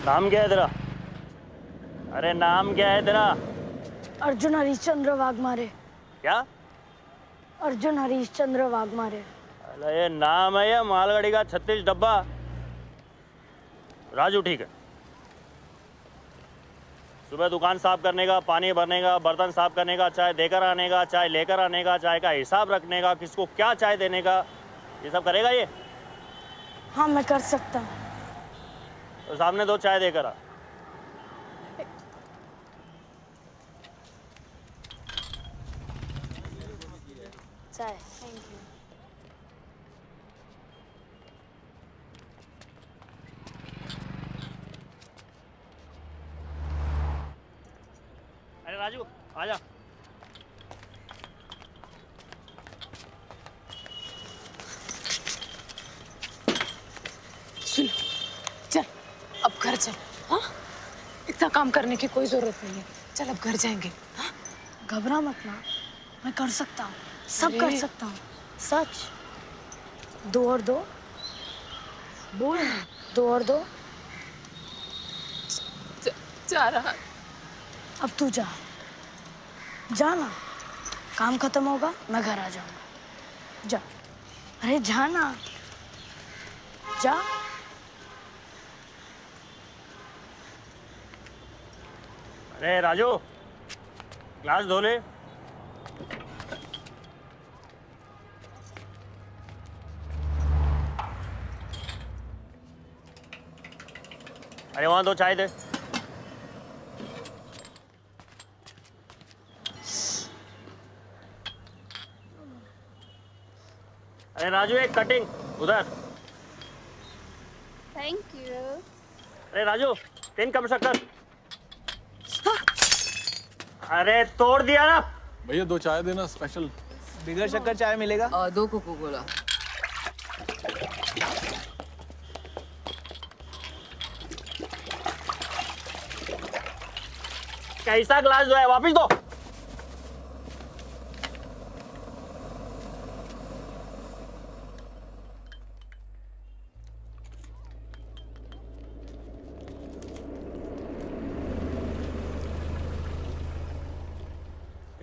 नाम क्या है तेरा? अरे नाम क्या है तेरा? अर्जुन हरीशचंद्र वाघमारे। क्या? अर्जुन हरीशचंद्र वाघमारे। अरे ये नाम है या मालगाड़ी का 36 डब्बा? राजू ठीक है। सुबह दुकान साफ करने का, पानी भरने का, बर्तन साफ करने का, चाय देकर आने का, चाय लेकर आने का, चाय का हिसाब रखने का, किसको क्या चाय देने का, ये सब करेगा ये? हाँ मैं कर सकता हूँ। तो सामने दो चाय देकर आ। चाय। Thank you. अरे राजू आजा। सुन, चल अब घर चल। हाँ, इतना काम करने की कोई जरूरत नहीं है। चल अब घर जाएंगे। हाँ, घबरा मत ना, मैं कर सकता हूँ, सब कर सकता हूँ, सच। 2 और 2 बोल। 2 और 2। जा रहा। अब तू जा, जा ना। काम खत्म होगा मैं घर आ जाऊंगा। जा, अरे जा ना, जा। अरे राजू ग्लास धो ले। अरे वहां दो चाय दे। अरे राजू एक कटिंग उधर। Thank you. अरे राजू 3 कप शक्कर। अरे तोड़ दिया ना। भैया 2 चाय देना स्पेशल। बिगर शक्कर चाय मिलेगा? 2 कोको कोला। कैसा ग्लास जो है वापिस दो।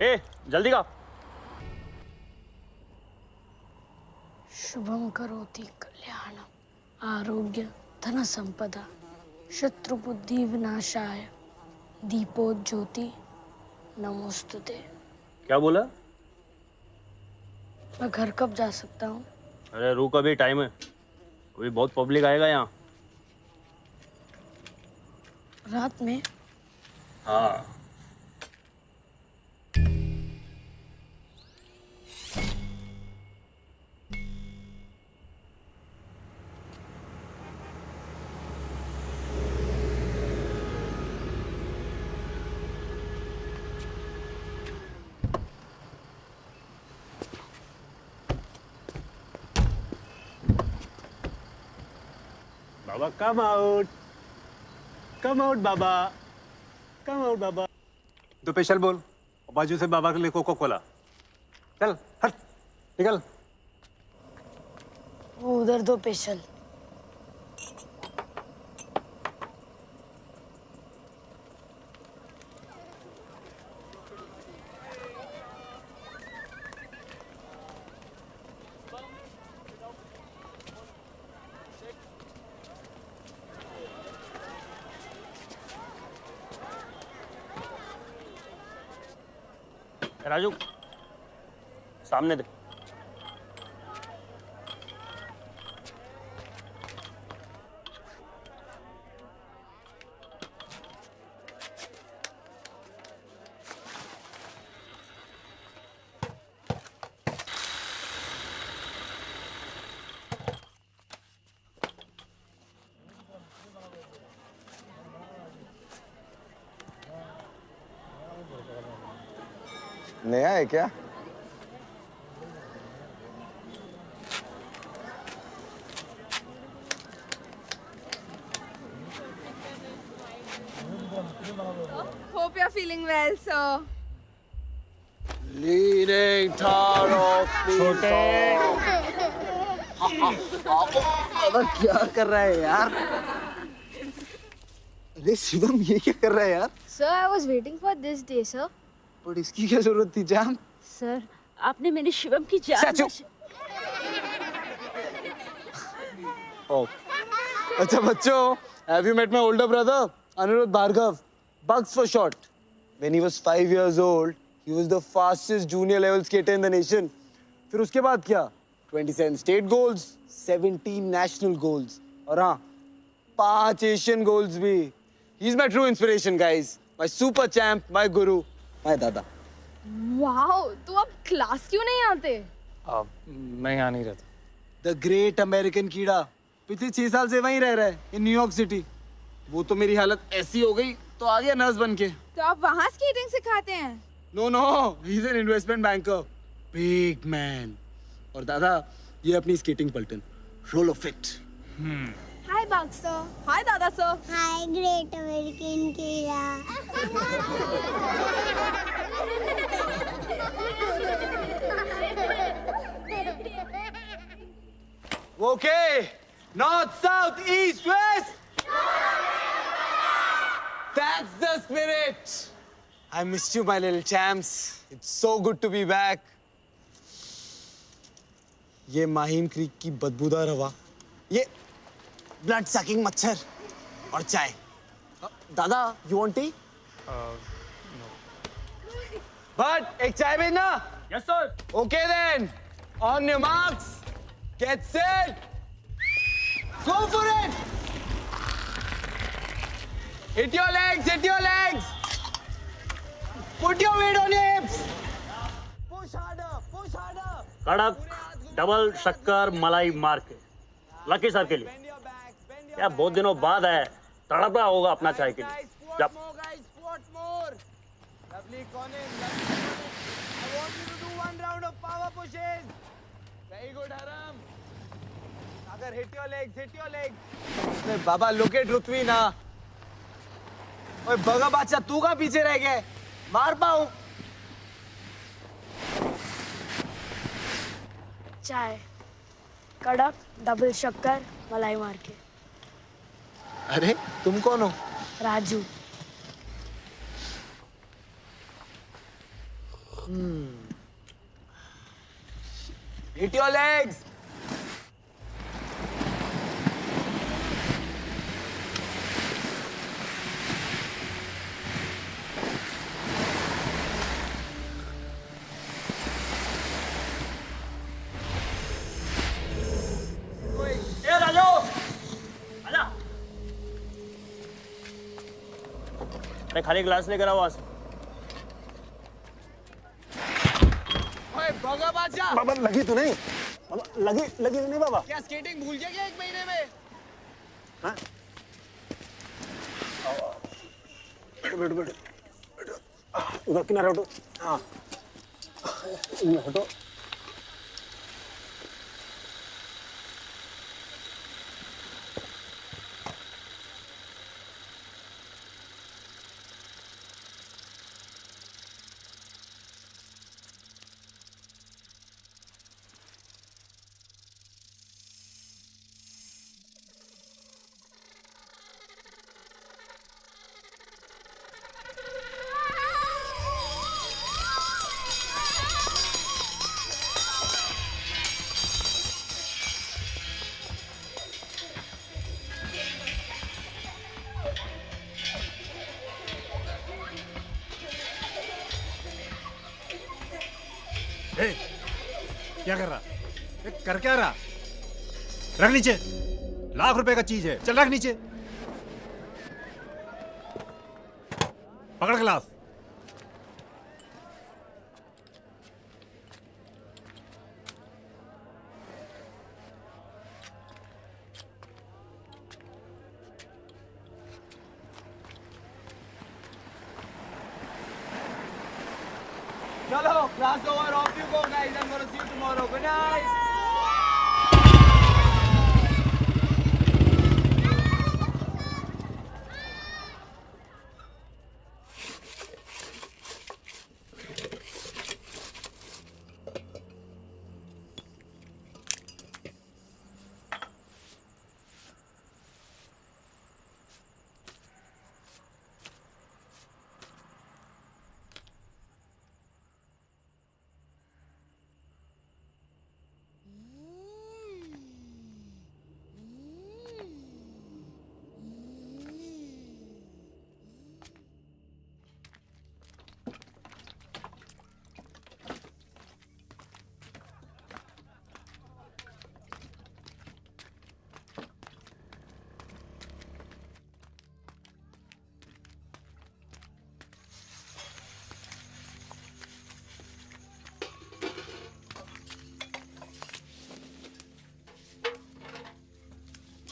ए जल्दी का। शुभम करोति कल्याणम आरोग्य धन संपदा शत्रुबुद्धि विनाशाय दीपो ज्योति नमोस्तुते। क्या बोला? मैं घर कब जा सकता हूँ? अरे रुक अभी टाइम है, अभी बहुत पब्लिक आएगा यहाँ। रात में? हाँ। बाबा कम आउट बाबा, कम आउट बाबा। तो स्पेशल बोल और बाजू से बाबा के लिए कोको कोला। चल हट निकल। वो उधर 2 स्पेशल। राजू सामने दे। नया है क्या? Hope you're feeling well, sir. Leading Taro छोटे क्या कर रहा है यार? अरे शिवम ये क्या कर रहा है यार? Sir, I was waiting for this day, sir. But इसकी क्या जरूरत थी जैम? Sir, आपने मेरे शिवम की जान सच- Oh. अच्छा बच्चों, have you met my older brother, Anirudh Bhargav? Bugs for short. When he was 5 years old, he was the fastest junior level skater in the nation. फिर उसके बाद क्या? 27 state goals, 17 national goals, और हाँ, 5 Asian goals भी. He's my true inspiration, guys. My super champ, my guru, my dada. Wow, तो आप class क्यों नहीं आते? मैं यहाँ नहीं रहता. The great American कीड़ा पिछले 6 साल से वहीं रह रहा है in New York City. वो तो मेरी हालत ऐसी हो गई तो आ गया नर्स बन के. तो आप वहाँ स्केटिंग सिखाते हैं? No, he's an investment banker. Big man. और दादा ये अपनी स्केटिंग पलटन. Roll of it. हाय बाग सर. हाय दादा सर. हाय ग्रेट अमेरिकन कीड़ा. Okay. North, south, east, west. That's the spirit. I missed you, my little champs. It's so good to be back. ये Mahim creek की बदबूदार हवा, ये blood sucking मच्छर और चाय. दादा, you want tea? No. But एक चाय भेजना. Yes, sir. Okay then. On your marks, get set. Go for it! Hit your legs, hit your legs! Put your weight on your hips! Push harder, push harder! कड़क double शक्कर मलाई मार के lucky sir के लिए. Bend your back, bend your क्या बहुत दिनों बाद है, तड़पा होगा अपना चाय के लिए. Squat more, guys, squat more! Lovely, Conan, lovely, Conan. I want you to do 1 round of power pushes. Very good, Haram. Sagar, hit your legs, hit your legs. अरे बाबा, look at Ruthvi ना. ओए बगा बादशाह, तू कहाँ पीछे रह गया? मार पाऊँ? चाय कड़क डबल शक्कर मलाई मार के. अरे तुम कौन हो? राजू. Hit your legs. ए राजू, आजा. अरे खाली ग्लास लेकर आओ. ओए बगा बादशाह, बाबा लगी तो नहीं? बाबा लगी लगी तो नहीं बाबा? क्या स्केटिंग भूल गया क्या 1 महीने में? हाँ? बैठो बैठो बैठो. उधर किनारे हटो. हाँ. हटो. क्या कर रहा? कर क्या रहा? रख नीचे. ₹1,00,000 का चीज है. चल रख नीचे. पकड़ गिलास. चलो, class over, off you go, guys. I'm gonna see you tomorrow. Good night.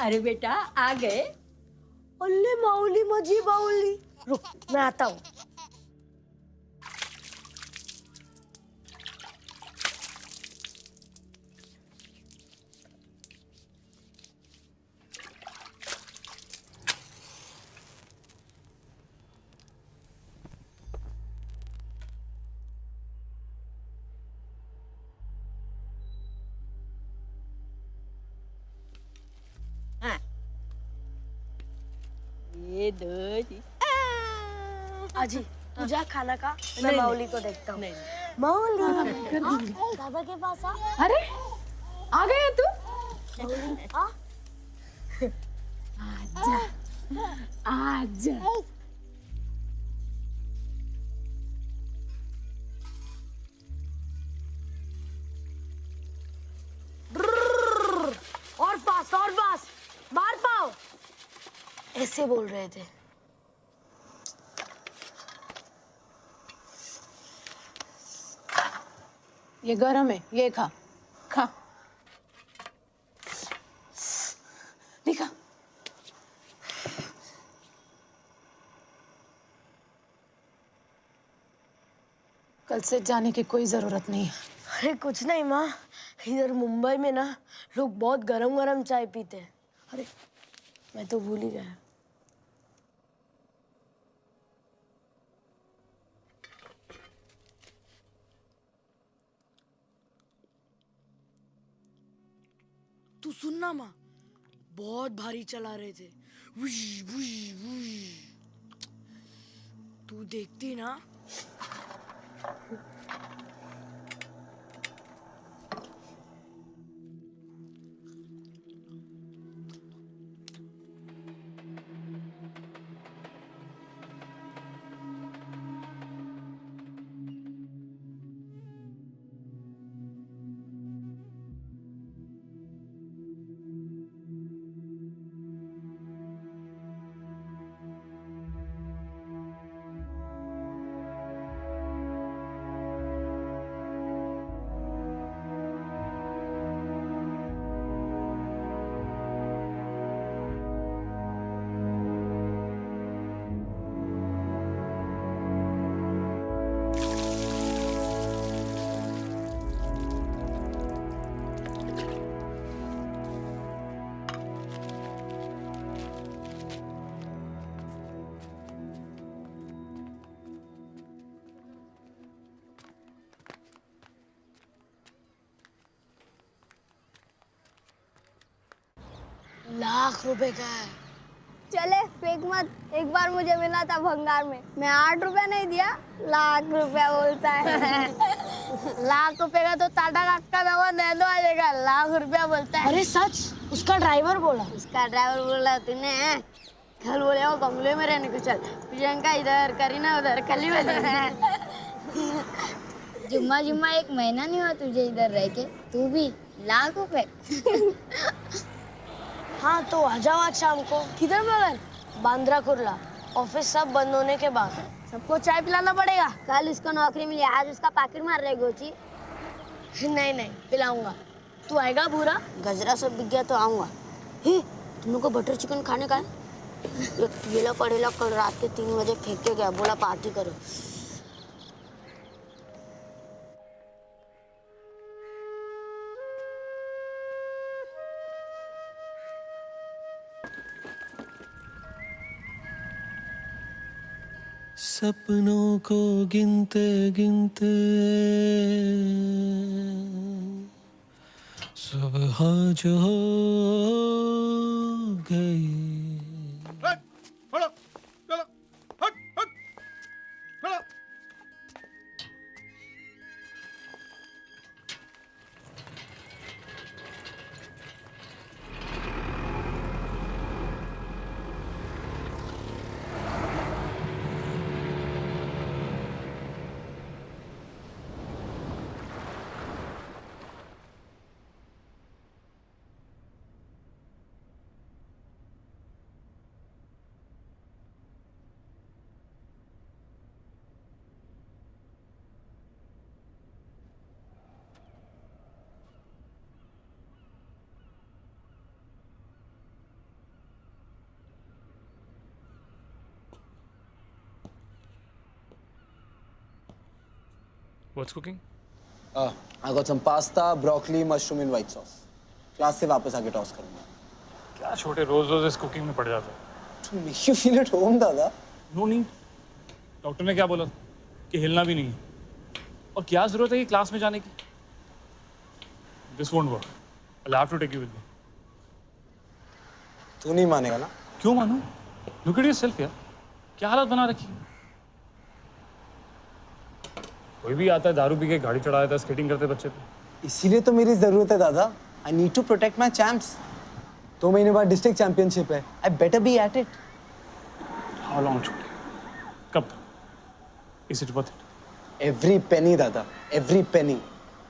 अरे बेटा आ गए। अल्ले माऊली मजी बाउली, रुक मैं आता हूँ। ये दो जी। आजी तू जा खाना खा, मैं माऊली को देखता हूँ। माऊली दादा के पास आ। अरे आ गए तू। आ आजा आजा। और पास मार पाओ, ऐसे बोल रहे थे। ये गरम है, ये खा खा। दिखा। कल से जाने की कोई जरूरत नहीं है। अरे कुछ नहीं माँ, इधर मुंबई में ना लोग बहुत गरम गरम चाय पीते हैं। अरे मैं तो भूल ही गया। तू सुनना माँ, बहुत भारी चला रहे थे। Whoosh whoosh whoosh. तू देखती ना। लाख रुपए का है। चले फेंक मत, एक बार मुझे मिला था भंगार में, मैं 8 रुपया नहीं दिया, लाख रुपया बोलता है। लाख रुपए का तो टाटा का दवा दे दो आ जाएगा, लाख रुपया बोलता है। अरे सच, उसका ड्राइवर बोला। उसका ड्राइवर बोला तूने, कल बोले वो कमरे में रहने को चल, प्रियंका इधर, करीना उधर, कली वाली। जुम्मा जुम्मा 1 महीना नहीं हुआ तुझे इधर रह के, तू भी लाख रुपए। हाँ तो आ जाओ आज शाम को। किधर मगर? बांद्रा कुर्ला, ऑफिस सब बंद होने के बाद। सबको चाय पिलाना पड़ेगा। कल इसको नौकरी मिली, आज उसका पैकेट मार रहे गोची। नहीं नहीं पिलाऊंगा। तू आएगा भूरा? गजरा सब बिक गया तो आऊंगा। हे तुम लोग को बटर चिकन खाने का है? एक पीला पड़ेला कल रात के 3 बजे फेंक के गया, बोला पार्टी करो। सपनों को गिनते गिनते सुबह जो हो गई। What's cooking? I got some pasta, broccoli, mushroom and white sauce. Class से वापस आके टॉस करूंगा. क्या छोटे रोज इस कुकिंग में पड़ जाता है. To make you feel at home, दादा. नो नहीं. डॉक्टर ने क्या बोला कि हिलना भी नहीं. और क्या जरूरत है ये क्लास में जाने की? This won't work. I'll have to take you with me. तू नहीं मानेगा ना? क्यों मानूं? Look at yourself यार. क्या हालत बना रखी है? कोई भी आता है दारू पी के गाड़ी चढ़ा देता है स्केटिंग करते बच्चे पे. इसीलिए तो मेरी जरूरत है दादा. I need to protect my champs. 2 महीने बाद डिस्ट्रिक्ट चैंपियनशिप है. I better be at it. How long छोटे? कब तक? Is it worth it? Every penny दादा. Every penny.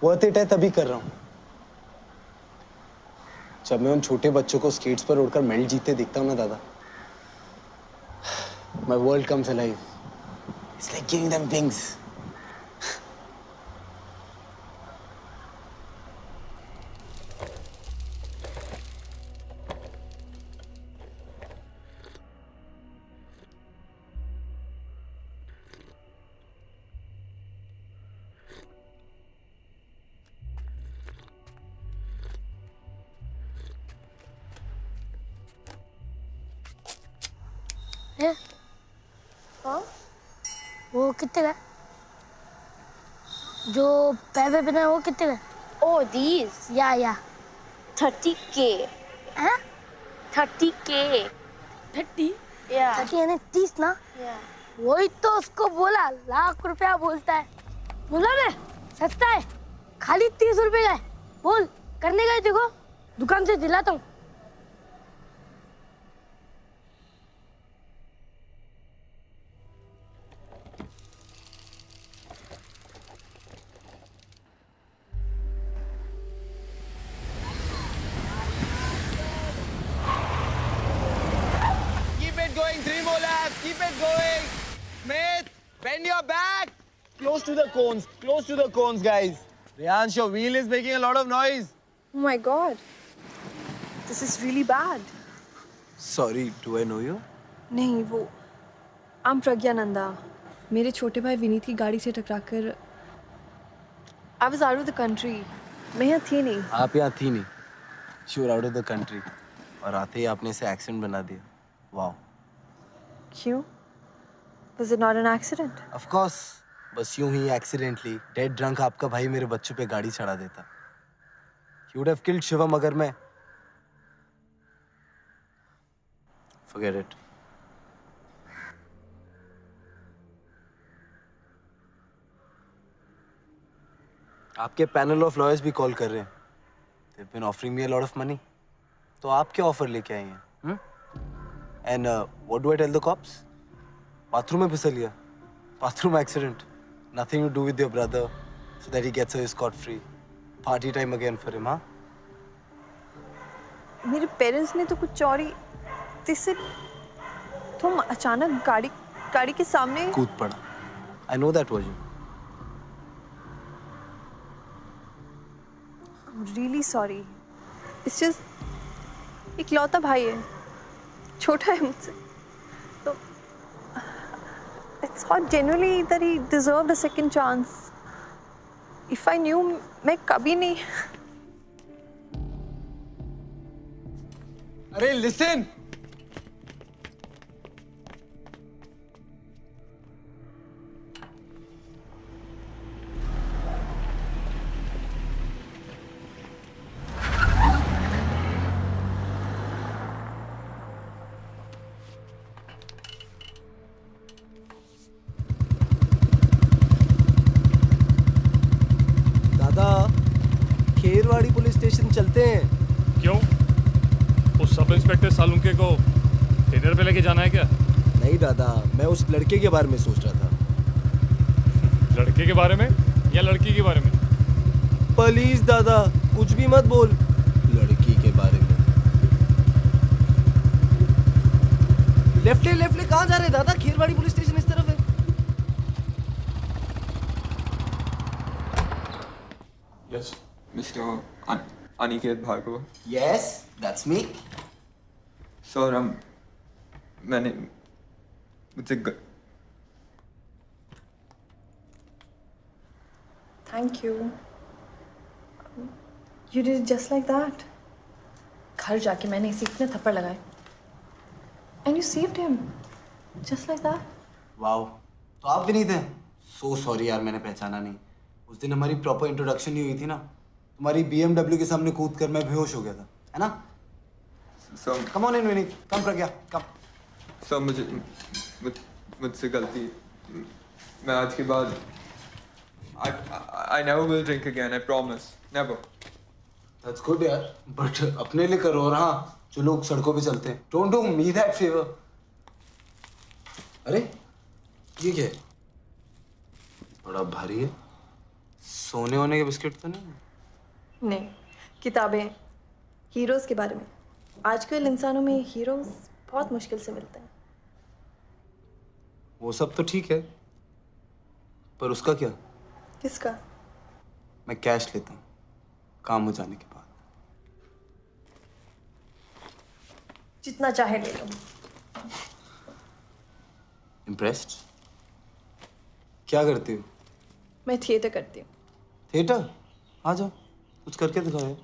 Worth it है तभी कर रहा हूँ. जब मैं उन छोटे बच्चों को स्केट्स पर उड़कर मेडल जीतते देखता हूँ ना दादा, my world comes alive. It's like giving them wings. हाँ? वो कितने का? जो पैर पे पहना है वो कितने का? Oh, these? या 30K. हैं? 30K. 30? Yeah. 30 यानी 30 ना? Yeah. वही तो उसको बोला, लाख रुपया बोलता है. बोला मैं, सस्ता है, खाली 30 रुपए का है. बोल, करने का है देखो, दुकान से दिलाता हूँ. Keep it going. Smith, bend your back. Close to the cones. Close to the cones, guys. Riyansh, your wheel is making a lot of noise. Oh my God. This is really bad. Sorry, do I know you? नहीं वो I'm Praggnanandhaa. मेरे छोटे भाई विनीत की गाड़ी से टकराकर I was out of the country. मैं यहाँ थी नहीं. आप यहाँ थी नहीं. You were out of the country. और आते ही आपने इसे एक्सीडेंट बना दिया. Wow. क्यों? Was it not an accident? Of course. बस यूं ही accidentally dead drunk आपका भाई मेरे बच्चों पे गाड़ी चढ़ा देता. He would have killed Shivam अगर मैं. Forget it. आपके पैनल ऑफ लॉयर्स भी कॉल कर रहे हैं. They've been offering me a lot of money. तो आप क्या ऑफर लेके आए हैं? And what do I tell the cops? Bathroom में फिसल गया. Bathroom accident. Nothing to do with your brother, so that he gets away scot-free. Party time again for him, हाँ? मेरे पेरेंट्स ने तो कुछ और ही जैसे तुम अचानक गाड़ी के सामने कूद पड़ा. I know that version. I'm really sorry. It's just इकलौता भाई है, छोटा है मुझसे, तो it's not genuinely that he deserved a second chance. If I knew, मैं कभी नहीं. अरे listen. खेरवाड़ी पुलिस स्टेशन चलते हैं. क्यों? उस सब इंस्पेक्टर सालुंके को डिनर पे लेके जाना है क्या? नहीं दादा, मैं उस लड़के के बारे में सोच रहा था. लड़के के बारे में या लड़की के बारे में? प्लीज दादा, कुछ भी मत बोल. लड़की के बारे में. लेफ्ट ले कहाँ जा रहे दादा? खेरवाड़ी पुलिस स्टेशन इस तरफ है. Yes, Mr. Aniket Bhargava. Yes, that's me. Sir, मैंने मुझसे Thank you. You did it just like that. घर जाके मैंने इसे इतने थप्पड़ लगाए. And you saved him. Just like that. Wow, तो आप भी नहीं थे? So sorry यार, मैंने पहचाना नहीं. उस दिन हमारी प्रॉपर इंट्रोडक्शन नहीं हुई थी ना. तुम्हारी BMW के सामने कूद कर मैं बेहोश हो गया था, है ना? Come on in, Vineet. Come Pragya, come. Sir मुझसे गलती. मैं आज के बाद I never will drink again. I promise. Never. That's good यार. But अपने लिए करो और हाँ, जो लोग सड़कों पे चलते हैं. Don't do me that favor. अरे ये क्या है? बड़ा भारी है. सोने होने के बिस्किट तो नहीं? नहीं, किताबें हीरोज के बारे में. आजकल इंसानों में हीरोज बहुत मुश्किल से मिलते हैं. वो सब तो ठीक है, पर उसका क्या? किसका? मैं कैश लेता हूँ काम हो जाने के बाद. जितना चाहे ले लो. इम्प्रेस्ड? क्या करती हो? मैं थिएटर करती हूँ. थिएटर? आ जाओ, कुछ करके दिखाओ यार.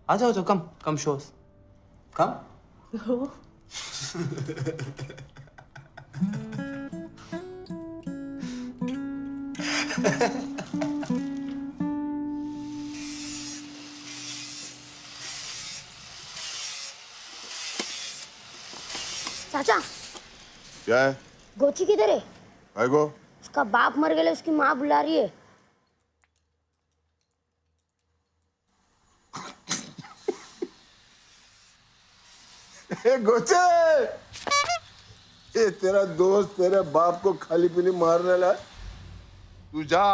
आ जाओ, कम कम शोस. कम. चाचा क्या है? गोची किधर है? भाई को उसका बाप मर गया, उसकी माँ बुला रही है. गोचे, ये तेरा दोस्त तेरे बाप को खाली पीली मारने लगा. तू जा,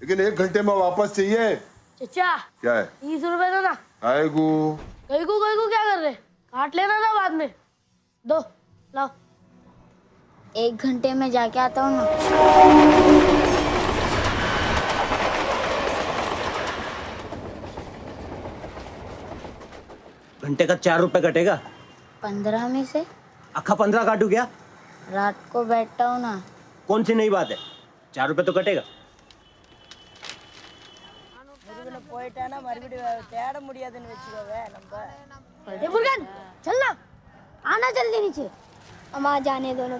लेकिन 1 घंटे में वापस चाहिए. चाचा क्या है? 30 रुपए दो ना. गई को क्या कर रहे? काट लेना ना बाद में. दो लाओ. 1 घंटे में जाके आता हूँ ना. घंटे का 4 रुपए कटेगा. 15 में से अक्खा 15 काटू क्या? रात को बैठता हूँ ना. कौन सी नई बात है? 4 रुपए तो कटेगा. मुर्गन चल ना, आना जल्दी नीचे. हम आ जाने दोनों.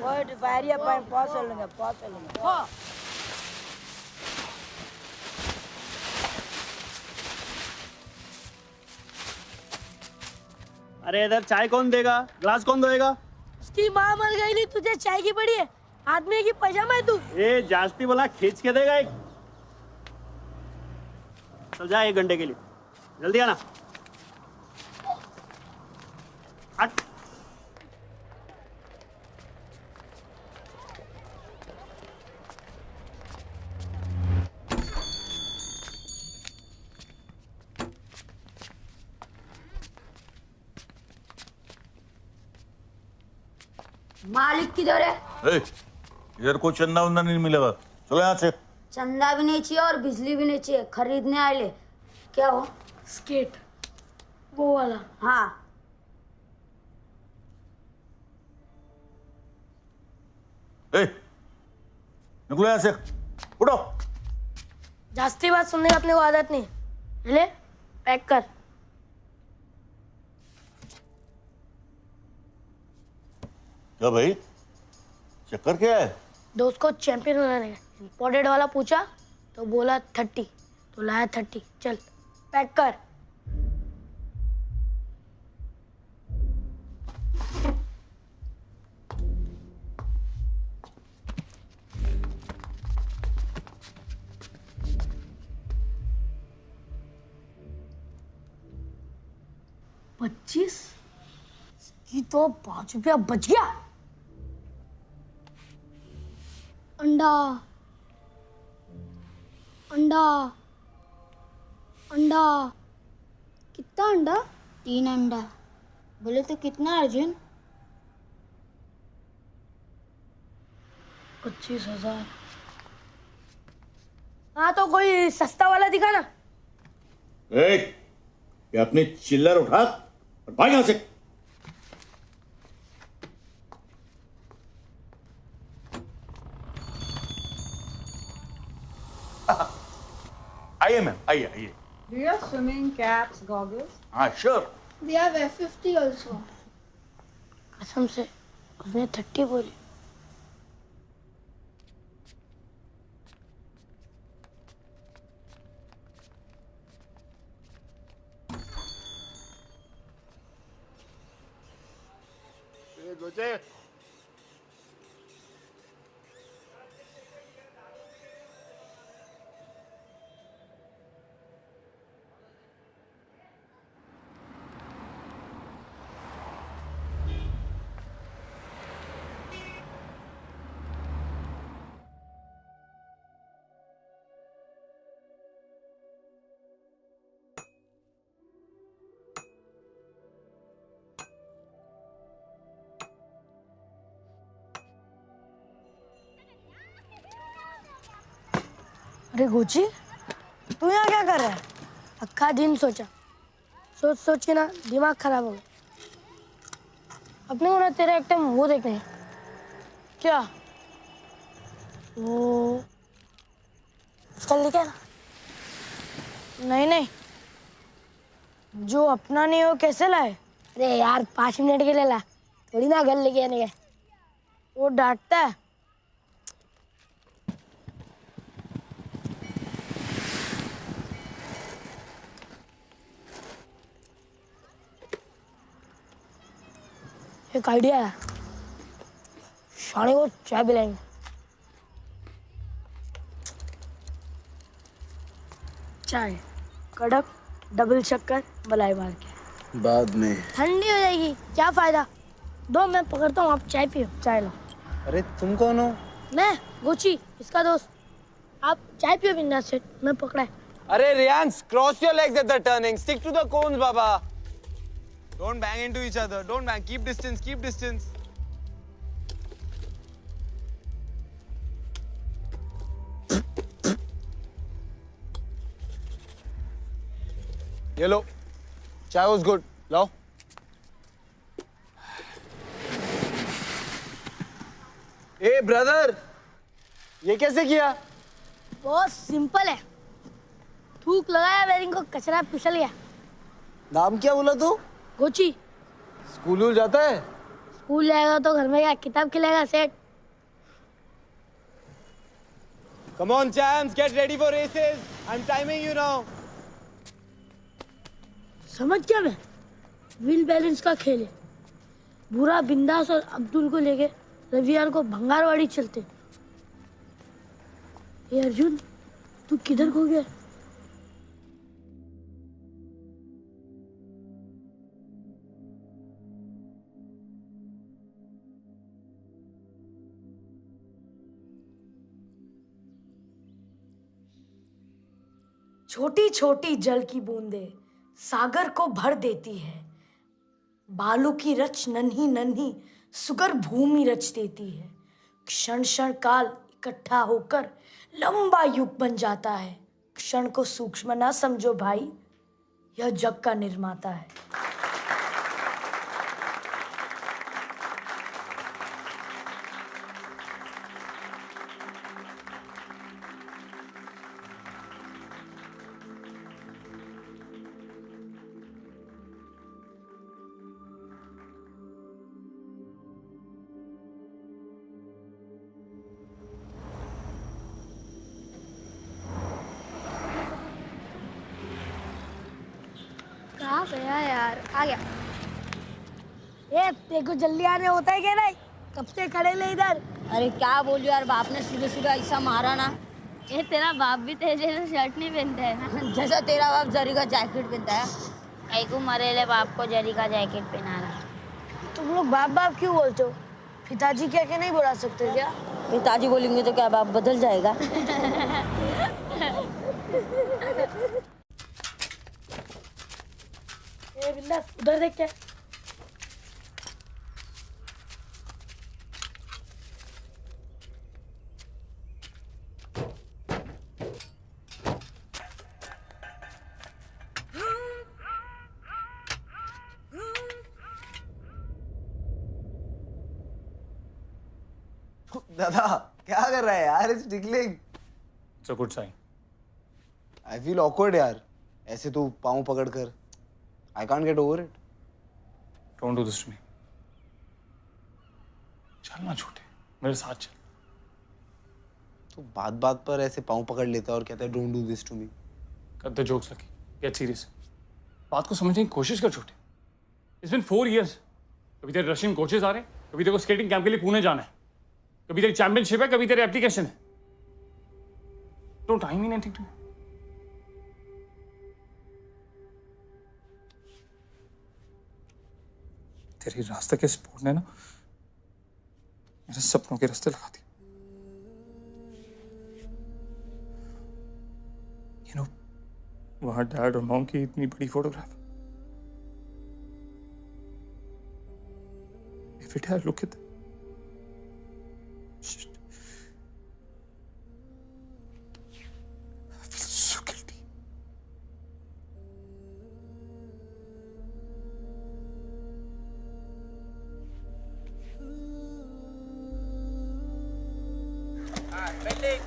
अरे इधर चाय कौन देगा? ग्लास कौन धोएगा? उसकी माँ मर गई नहीं, तुझे चाय की पड़ी है. आदमी की पजामा है तू. ए जास्ती बोला खींच के देगा एक. चल जा 1 घंटे के लिए. जल्दी आना. हट. मालिक किधर है? इधर कोई चंदा वंदा नहीं मिलेगा. चलो यहाँ से. चंदा भी नहीं चाहिए और बिजली भी नहीं चाहिए. खरीदने आए ले. क्या हो? स्केट वो वाला. हाँ. निकलो यहाँ से. उठो. जास्ती बात सुनने की अपने को आदत नहीं. ले पैक कर. क्या भाई, चक्कर क्या है? दोस्त को चैंपियन बनाने का. इम्पोर्टेड वाला पूछा तो बोला 30, तो लाया 30. चल पैक कर. $25 की तो ₹5 बच गया. अंडा अंडा अंडा. कितना अंडा? 3 अंडा. बोले तो कितना अर्जुन? 25,000. हाँ तो कोई सस्ता वाला दिखा ना. ये अपनी चिल्लर उठा और भाग यहाँ से. आइए मैम, आइए आइए। Do you have swimming caps, goggles? हाँ sure. We have F50 also. कसम से उसने 30 बोली। गोचे अरे गोची, तू यहाँ क्या कर रहा है? अक्का दिन सोचा, सोच सोच के ना दिमाग खराब हो गया। अपने को ना तेरा एक टाइम वो देखना है। क्या? वो चल लेके ना। नहीं नहीं, जो अपना नहीं हो कैसे लाए? अरे यार 5 मिनट के लिए ला, थोड़ी ना घर लेके आने का। वो डांटता है। एक आइडिया है, शाने को चाय पिलाएंगे। चाय कड़क, डबल शक्कर, मलाई मार के। बाद में। ठंडी हो जाएगी, क्या फायदा। दो मैं पकड़ता हूँ, आप चाय पियो। चाय लो। अरे तुम कौन हो? मैं गोची, इसका दोस्त। आप चाय पियो बिंदास से, मैं पकड़ा है। अरे Riyans, cross your legs at the turning, stick to the cones बाबा। Don't bang into each other. Don't bang. Keep distance. Keep distance. Yellow. Chai was good. Lao. Hey brother, ये कैसे किया? बहुत सिंपल है। थूक लगाया, वेरिंग को कचरा फिसल गया। नाम क्या बोला तू? गोची। स्कूल जाता है? स्कूल जाएगा तो घर में क्या किताब खिलाएगा सेठ? Come on champs, get ready for races. I'm timing you now. समझ गया मैं, व्हील बैलेंस का खेल है। बुरा बिंदास और अब्दुल को लेके रविवार को भंगारवाड़ी चलते। ये अर्जुन, तू किधर खो गया? छोटी छोटी जल की बूंदें सागर को भर देती है। बालू की रच नन्ही नन्ही सुगर भूमि रच देती है। क्षण क्षण काल इकट्ठा होकर लंबा युग बन जाता है। क्षण को सूक्ष्म ना समझो भाई, यह जग का निर्माता है। कहाँ गया यार? आ गया। ये देखो जल्दी आने होता है क्या नहीं? कब से खड़े ले इधर? अरे क्या बोलियो यार, बाप ने सीधे सीधे ऐसा मारा ना। ये तेरा बाप भी तेरे जैसा शर्ट नहीं पहनता है ना? जैसा तेरा बाप जरी का जैकेट पहनता है। कहीं को मरेले बाप को जरी का जैकेट पहना रहा। तुम लोग बाप बाप क्यों बोलते हो? पिताजी क्या के नहीं बुला सकते क्या? पिताजी बोलेंगे तो क्या बाप बदल जाएगा? ये बिंदास उधर देख क्या? दादा क्या कर रहा है यार? It's tickling. It's a good sign. I feel awkward यार. ऐसे तो पाँव पकड़कर. I can't get over it. Don't do this to me. चल ना छोटे, मेरे साथ चल. तो बात पर ऐसे पाँव पकड़ लेता और कहता है don't do this to me. Cut the jokes, Lucky. Get serious. बात को समझने की कोशिश कर छोटे. It's been 4 years. कभी तेरे रशियन कोचेस आ रहे हैं, कभी तेरे को स्केटिंग कैंप के लिए पुणे जाना है, कभी तेरी चैंपियनशिप है, कभी तेरे एप्लीकेशन है. Don't I mean anything to you? तेरी रास्ते के स्पोर्ट ने ना मेरे सपनों के रास्ते लगा दिए. You know, वहां डैड और मॉम की इतनी बड़ी photograph. Every day I look at them. I feel so guilty.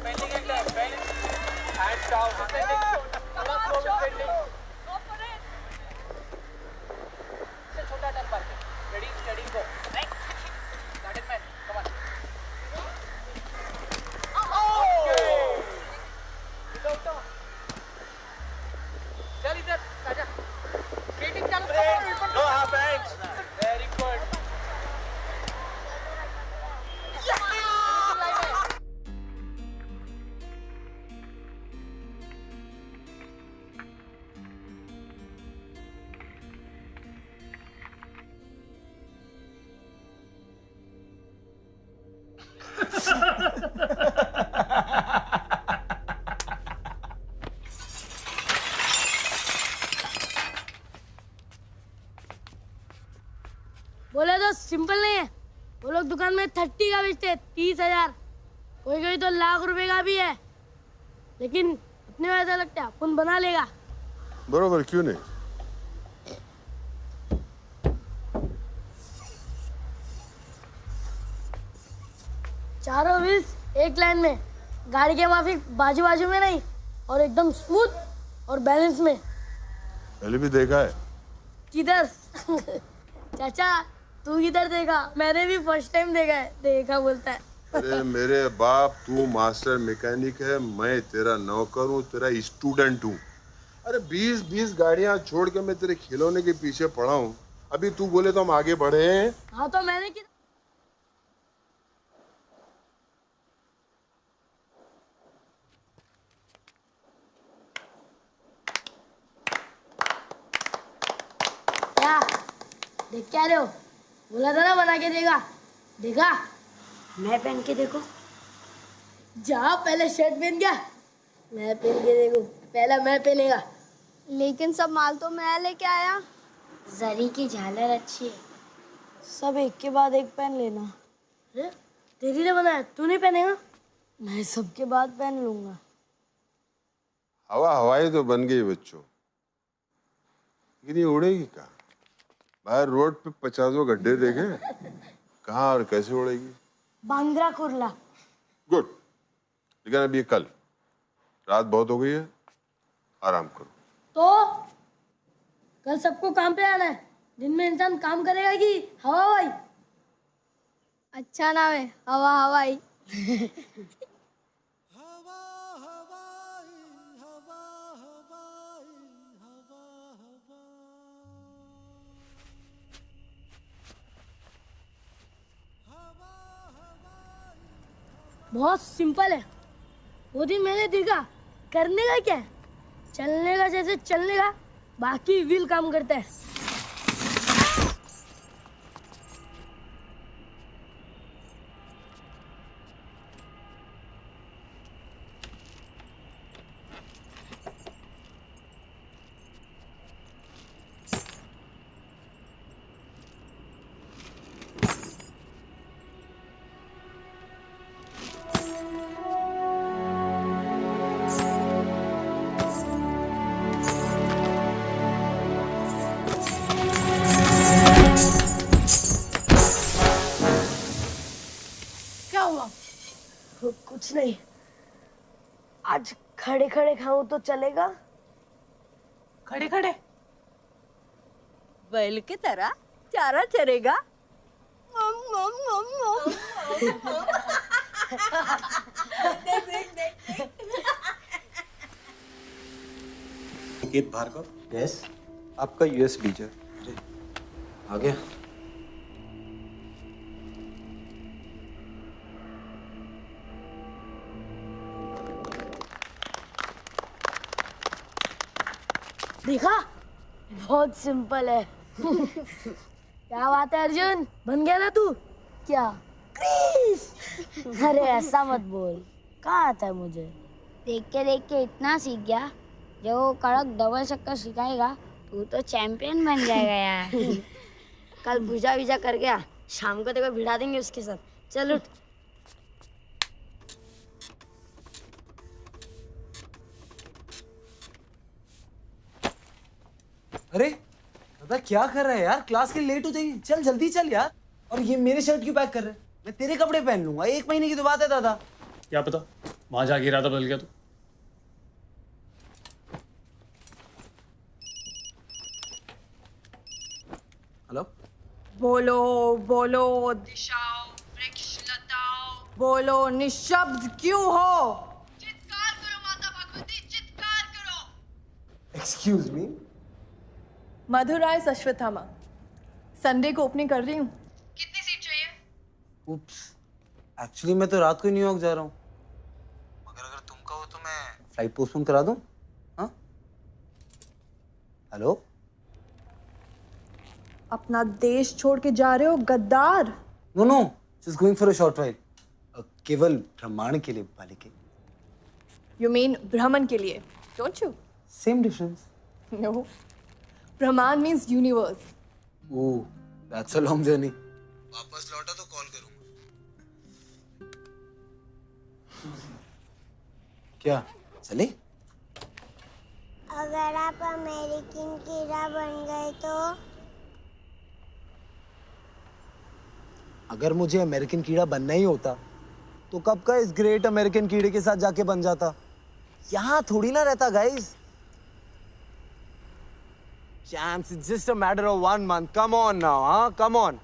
Bending and left, bend. Hands down. Bending. थोड़ा slow bending. Go for it. से छोटा टर्न मार के. Ready, steady, go. Right. Got it, man. Come on. Okay. Without down. चल इधर, आजा. Skating चालू. No half hands. Very good. बोले तो सिंपल नहीं है. वो लोग दुकान में 30 का बेचते हैं, 30,000. कोई कोई तो लाख रुपए का भी है. लेकिन अपने को ऐसा लगता है अपन बना लेगा. बरोबर, क्यों नहीं? चारों व्हील्स एक लाइन में, गाड़ी के माफिक बाजू बाजू में नहीं, और एकदम स्मूथ और बैलेंस में. पहले भी देखा है. किधर? चाचा तू किधर देखा? मैंने भी फर्स्ट टाइम देखा है. देखा बोलता है. अरे मेरे बाप, तू मास्टर मैकेनिक है, मैं तेरा नौकर हूँ, तेरा स्टूडेंट हूँ. अरे 20-20 गाड़ियाँ छोड़ के मैं तेरे खिलौने के पीछे पड़ा हूँ. अभी तू बोले तो हम आगे बढ़े हैं. हाँ तो मैंने किधर? क्या देख क्या रहे हो? बोला था ना बना के देगा. देखा? मैं पहन के देखो. जा पहले शर्ट पहन गया. मैं पहन के देखो. पहला मैं पहनेगा. लेकिन सब माल तो मैं लेके आया. जरी की झालर अच्छी है. सब एक के बाद एक पहन लेना. अरे तेरी ने बनाया, तू नहीं पहनेगा? मैं सबके बाद पहन लूंगा. हवा हवाई तो बन गई बच्चों, लेकिन ये उड़ेगी कहाँ? बाहर रोड पे 50 गड्ढे देखे, कहाँ और कैसे उड़ेगी? बांद्रा कुर्ला. गुड. लेकिन अब ये कल रात बहुत हो गई है, आराम करो. तो कल सबको काम पे आना है. दिन में इंसान काम करेगा कि हवा हवाई? अच्छा नाम है, हवा हवाई. बहुत सिंपल है. वो दिन मैंने देखा. करने का क्या है? चलने का जैसे चलने का, बाकी व्हील काम करता है. कुछ नहीं. आज खड़े खड़े खाऊं तो चलेगा? खड़े खड़े बैल की तरह चारा चरेगा। निकेत भार्गव। यस। आपका यूएस वीजा आ गया। देखा, बहुत सिंपल है। क्या बात है अर्जुन, बन गया ना तू? क्या? क्रिस! अरे ऐसा मत बोल, कहाँ आता है मुझे? देख के इतना सीख गया, जब वो कड़क डबल चक्कर सिखाएगा तू तो चैंपियन बन जाएगा यार। कल भुजा विजा कर गया, शाम को देखो भिड़ा देंगे उसके साथ। चल उठ। अरे दादा क्या कर रहा है यार, क्लास के लेट हो जाएगी, चल जल्दी चल यार। और ये मेरे शर्ट क्यों पैक कर रहे हैं? मैं तेरे कपड़े पहन लूंगा, 1 महीने की तो बात है दादा। क्या पता वहां जाके इरादा बदल गया तो। हेलो। बोलो बोलो दिशाओ, वृक्ष लताओ, बोलो निशब्द क्यों हो? चित्कार करो माता भगवती, चित्कार करो। Excuse me. मधुराय अश्वत्थामा, संडे को ओपनिंग कर रही हूँ। कितनी सीट चाहिए? उप्स, एक्चुअली मैं तो रात को ही न्यूयॉर्क जा रहा हूँ, मगर अगर तुम कहो तो मैं फ्लाइट पोस्टपोन करा दूँ। हाँ हेलो। अपना देश छोड़ के जा रहे हो गद्दार? No no, just going for a short ride, केवल ब्रह्मांड के लिए बालिके। यू मीन भ्रमण के लिए, don't you? Same difference. No, ब्रह्मांड means universe. Oh, that's a long journey. वापस लौटा तो कॉल करूंगा। क्या चले? अगर आप अमेरिकन कीड़ा बन गए तो? अगर मुझे अमेरिकन कीड़ा बनना ही होता तो कब का इस ग्रेट अमेरिकन कीड़े के साथ जाके बन जाता। यहाँ थोड़ी ना रहता guys. Champs, it's just a matter of 1 month. Come on now, huh? Come on.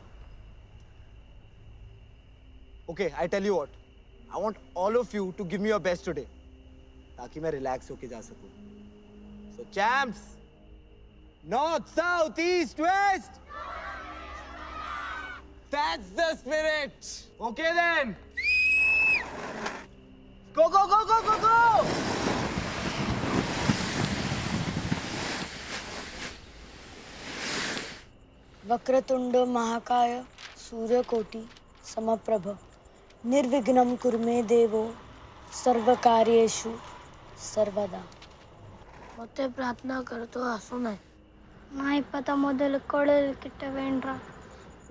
Okay, I tell you what. I want all of you to give me your best today, ताकि मैं relax होके जा सकूं. So, champs, north, south, east, west. That's the spirit. Okay then. Go, go, go, go, go, go. Vakratunda महाकाय सूर्यकोटि समप्रभ निर्विघ्नं कुरु मे देवो सर्वकार्येषु सर्वदा। मते प्रार्थना करतो असो नाही. नहीं पता मुझे कळेल किट्टे वेंड्रा.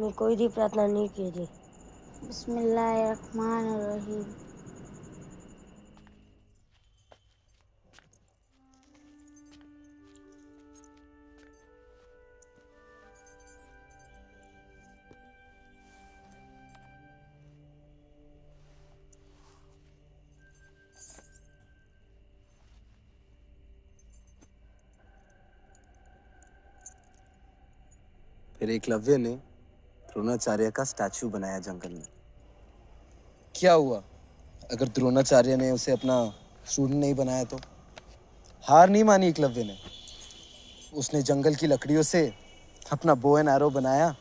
मैं कोई भी प्रार्थना नहीं की थी. बिस्मिल्लाहिर्रहमानिर्रहीम. फिर एकलव्य ने द्रोणाचार्य का स्टैचू बनाया जंगल में। क्या हुआ अगर द्रोणाचार्य ने उसे अपना स्टूडेंट नहीं बनाया तो? हार नहीं मानी एकलव्य ने। उसने जंगल की लकड़ियों से अपना बो एंड एरो बनाया।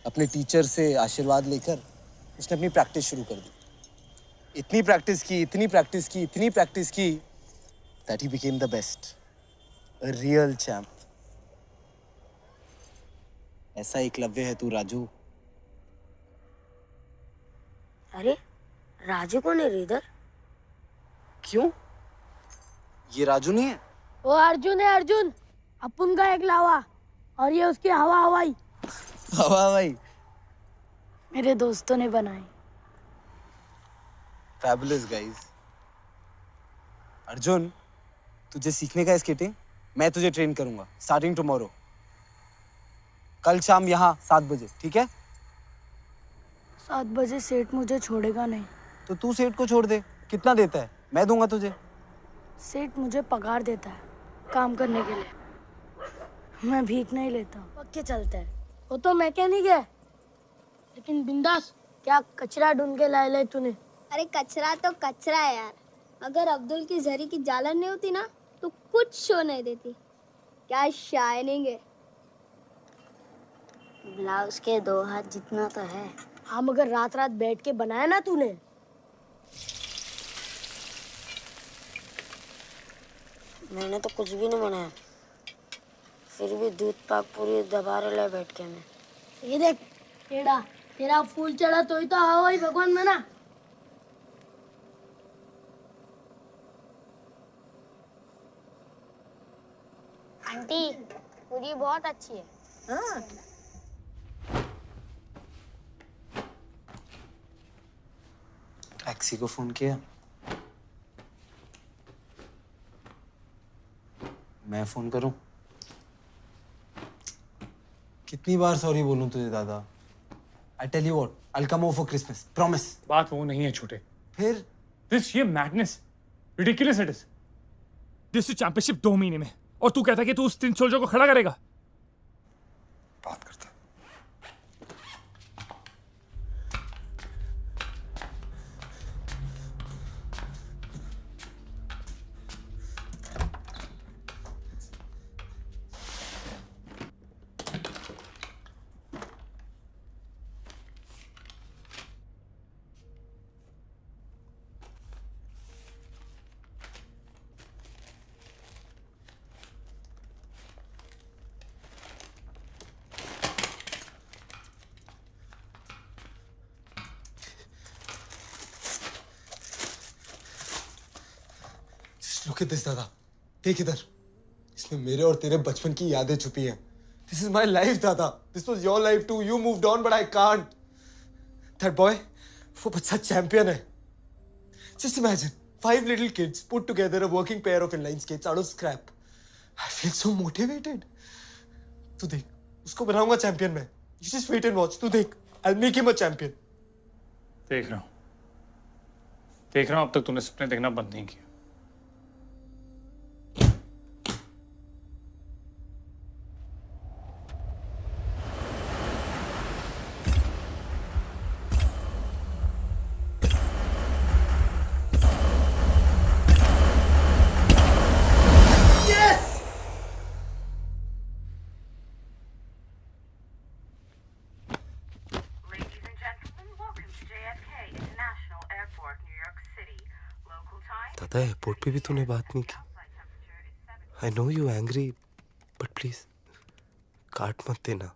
अपने टीचर से आशीर्वाद लेकर उसने अपनी प्रैक्टिस शुरू कर दी। इतनी प्रैक्टिस की, इतनी प्रैक्टिस की, इतनी प्रैक्टिस की that he became the best, a real champ. ऐसा एकलव्य है तू राजू। अरे राजू कौन है इधर? क्यों? ये राजू नहीं है? वो अर्जुन है, अर्जुन अपन का एक लावा और ये उसकी हवा हवाई। हवा हवाई मेरे दोस्तों ने बनाई। Fabulous guys. अर्जुन तुझे सीखने का स्केटिंग मैं तुझे ट्रेन करूंगा स्टार्टिंग टुमारो। कल शाम यहाँ 7 बजे, ठीक है? 7 बजे सेठ मुझे छोड़ेगा नहीं। तो तू सेठ को छोड़ दे। कितना देता है? मैं दूंगा तुझे। सेठ मुझे पगार देता है काम करने के लिए। मैं भीख नहीं लेता। पक्के चलते हैं। वो तो मैकेनिक है, लेकिन बिंदास। क्या कचरा ढूंढ के लाए तूने? अरे कचरा तो कचरा है यार। अगर अब्दुल की जरी की जालन नहीं होती ना तो कुछ शो नहीं देती। क्या शाइनिंग है। ब्लाउज के 2 हाथ जितना तो है। हाँ मगर रात रात बैठ के बनाया ना तूने। मैंने तो कुछ भी नहीं बनाया, फिर भी दूध पाक पूरी दबा रहे बैठ के मैं। ये देख टेढ़ा, तेरा फूल चढ़ा तो ही तो हवा ही भगवान बना। आंटी पूरी बहुत अच्छी है। हाँ। टैक्सी को फोन किया? मैं फोन करूं? कितनी बार सॉरी बोलूं तुझे दादा? I tell you what, I'll come over for Christmas, promise. बात वो नहीं है छोटे। फिर? This ये madness, ridiculous it is. This championship 2 महीने में, और तू कहता है कि तू उस 3 सोल्जर को खड़ा करेगा? बात करता। Look at this दादा, देख इधर। इसमें मेरे और तेरे बचपन की यादें छुपी हैं। This is my life दादा। This was your life too. You moved on, but I can't. That boy, वो बच्चा चैंपियन है। Just imagine, 5 little kids put together a working pair of inline skates out of scrap. I feel so motivated. तू देख, उसको बनाऊंगा champion मैं। You just wait and watch. तू देख, I'll make him a champion. देख रहा हूँ अब तक तूने सपने देखना बंद नहीं किया। दादा एयरपोर्ट पे भी तूने बात नहीं की। I know you angry, but please काट मत देना।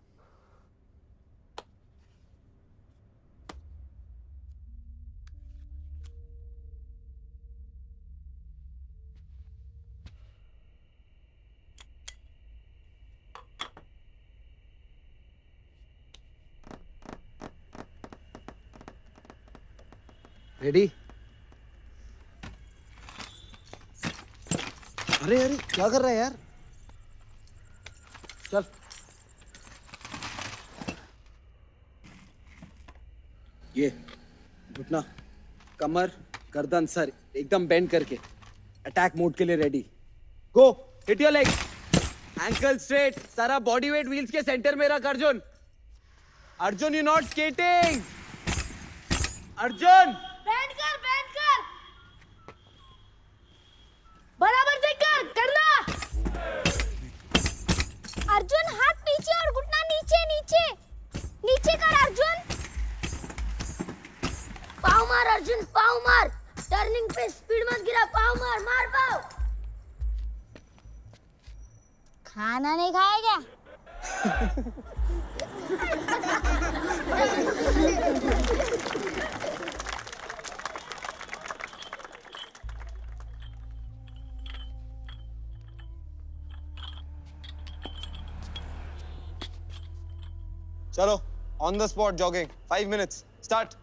रेडी? अरे अरे क्या कर रहा है यार? चल। ये घुटना, कमर, गर्दन, सर एकदम बेंड करके अटैक मोड के लिए ready. Go, hit your leg, ankle straight, सारा बॉडी वेट व्हील्स के सेंटर में रख। Arjun, Arjun you not skating. Arjun band कर बराबर से करना। अर्जुन हाथ पीछे और घुटना नीचे नीचे नीचे कर। अर्जुन पाँव मार। अर्जुन पाँव मार। टर्निंग पे स्पीड मत गिरा। पाँव मार, मार पाँव। खाना नहीं खाएगा? चलो, on the spot jogging, 5 minutes, start.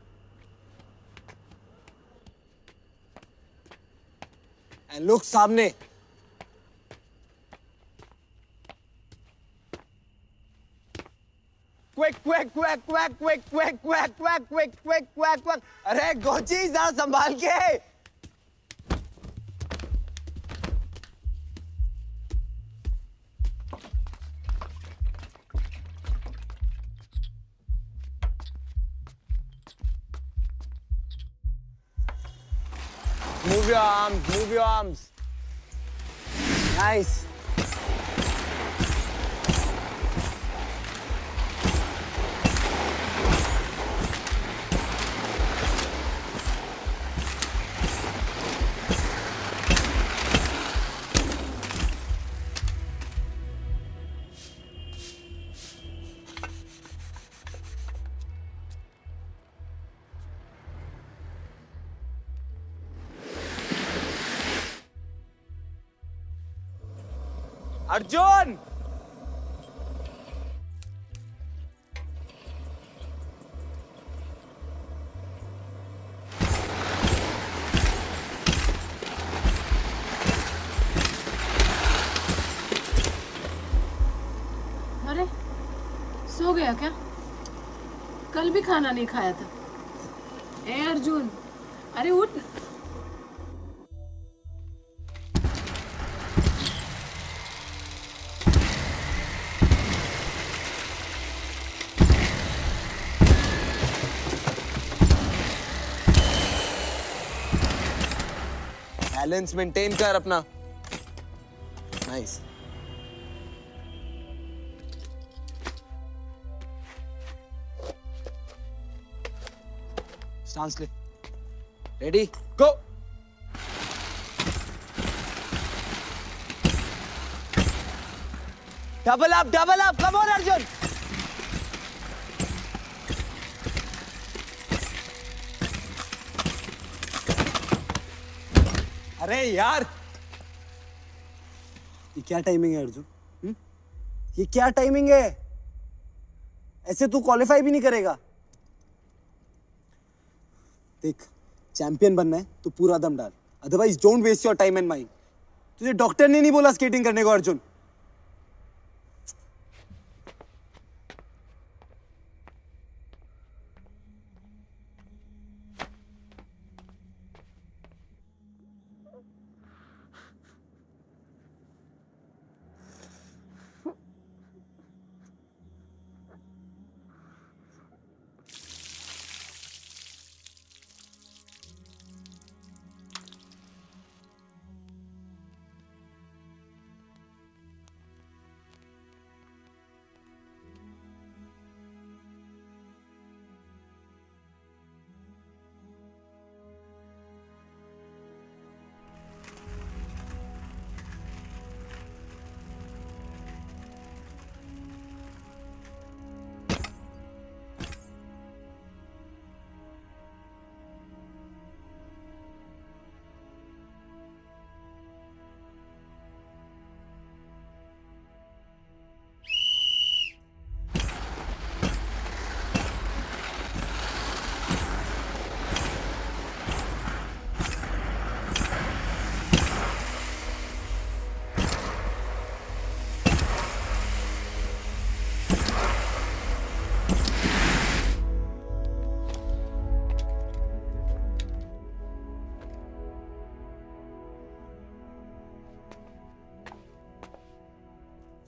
And look सामने. Quick, quick, quick, quick, quick, quick, quick, quick, quick, quick, quick, quick. अरे गोची जरा संभाल के. Move your arms. Move your arms. Nice. Arjun! अरे सो गया क्या? कल भी खाना नहीं खाया था। ए अर्जुन, अरे उठ। बैलेंस मेंटेन कर अपना। नाइस। स्टांस ले। Ready go. Double up, come on Arjun. अरे यार, ये क्या टाइमिंग है अर्जुन? ये क्या टाइमिंग है? ऐसे तू क्वालिफाई भी नहीं करेगा। देख, चैंपियन बनना है तो पूरा दम डाल, otherwise don't waste your time and mind. तुझे डॉक्टर ने नहीं बोला स्केटिंग करने को अर्जुन।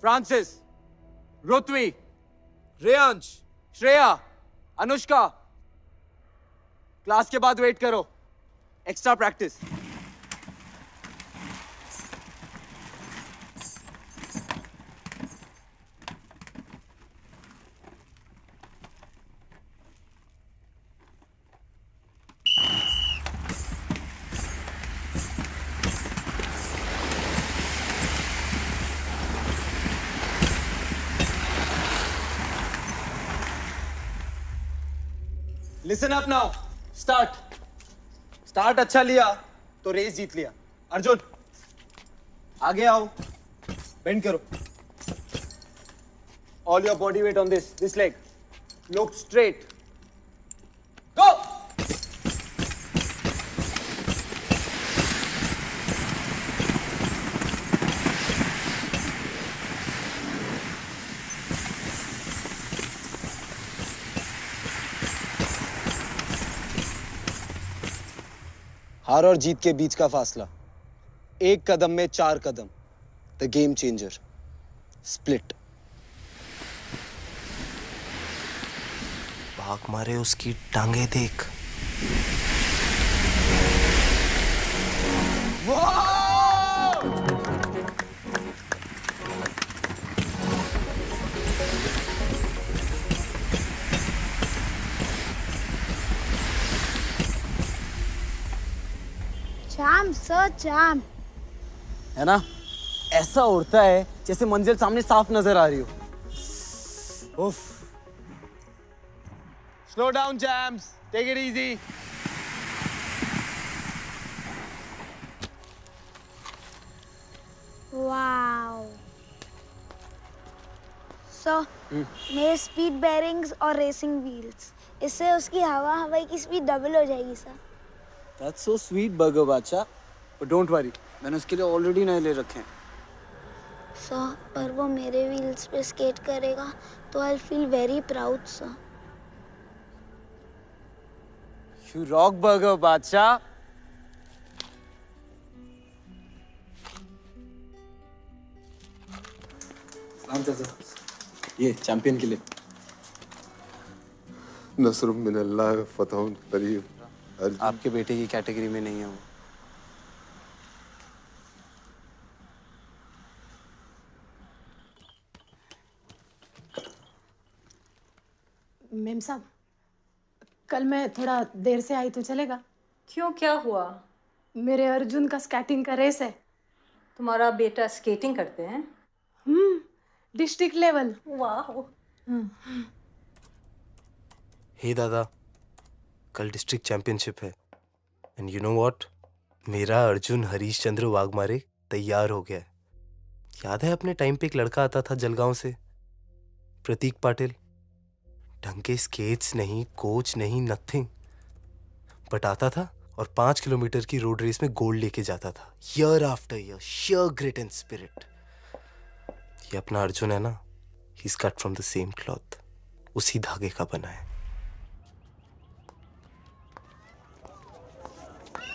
फ्रांसिस, रुत्वी, रेयांश, श्रेया, अनुष्का, क्लास के बाद वेट करो, extra practice. Listen up now, start अच्छा लिया तो रेस जीत लिया। अर्जुन आगे आओ, बेंड करो, all your body weight on this leg, look straight, go. हार और जीत के बीच का फासला, एक कदम में 4 कदम, द गेम चेंजर, स्प्लिट। भाग मारे उसकी टांगे देख। चाम सर चाम। है ना, ऐसा उड़ता है जैसे मंजिल सामने साफ नजर आ रही हो। उफ। Slow down James, take it easy. Wow sir, मेरे स्पीड बेयरिंग्स और रेसिंग व्हील्स, इससे उसकी हवाई की स्पीड डबल हो जाएगी सर। That's so sweet, बर्गर बादशाह। But don't worry, मैंने उसके लिए ऑलरेडी नए ले रखे हैं। सर, पर वो मेरे व्हील्स पे स्केट करेगा तो I feel very proud sir. You rock, burger बादशाह। सलाम चाचा। ये चैंपियन के लिए। नस्रुम मिनल्लाह फतहुन करीब। आपके बेटे की कैटेगरी में नहीं है वो। मेम साहब, कल मैं थोड़ा देर से आई तो चलेगा? क्यों, क्या हुआ? मेरे अर्जुन का स्केटिंग का रेस है। तुम्हारा बेटा स्केटिंग करते हैं? District level. वाह। हे दादा, कल डिस्ट्रिक्ट चैंपियनशिप है एंड यू नो व्हाट, मेरा अर्जुन हरीश चंद्र वाघमारे तैयार हो गया है। याद है अपने टाइम पे एक लड़का आता था जलगांव से, प्रतीक पाटिल। ढंग के स्केट्स नहीं, कोच नहीं, नथिंग, बट आता था और 5 किलोमीटर की रोड रेस में गोल्ड लेके जाता था year after year. Sheer grit and spirit. ये अपना अर्जुन है ना, he is cut from the same cloth, उसी धागे का बना है।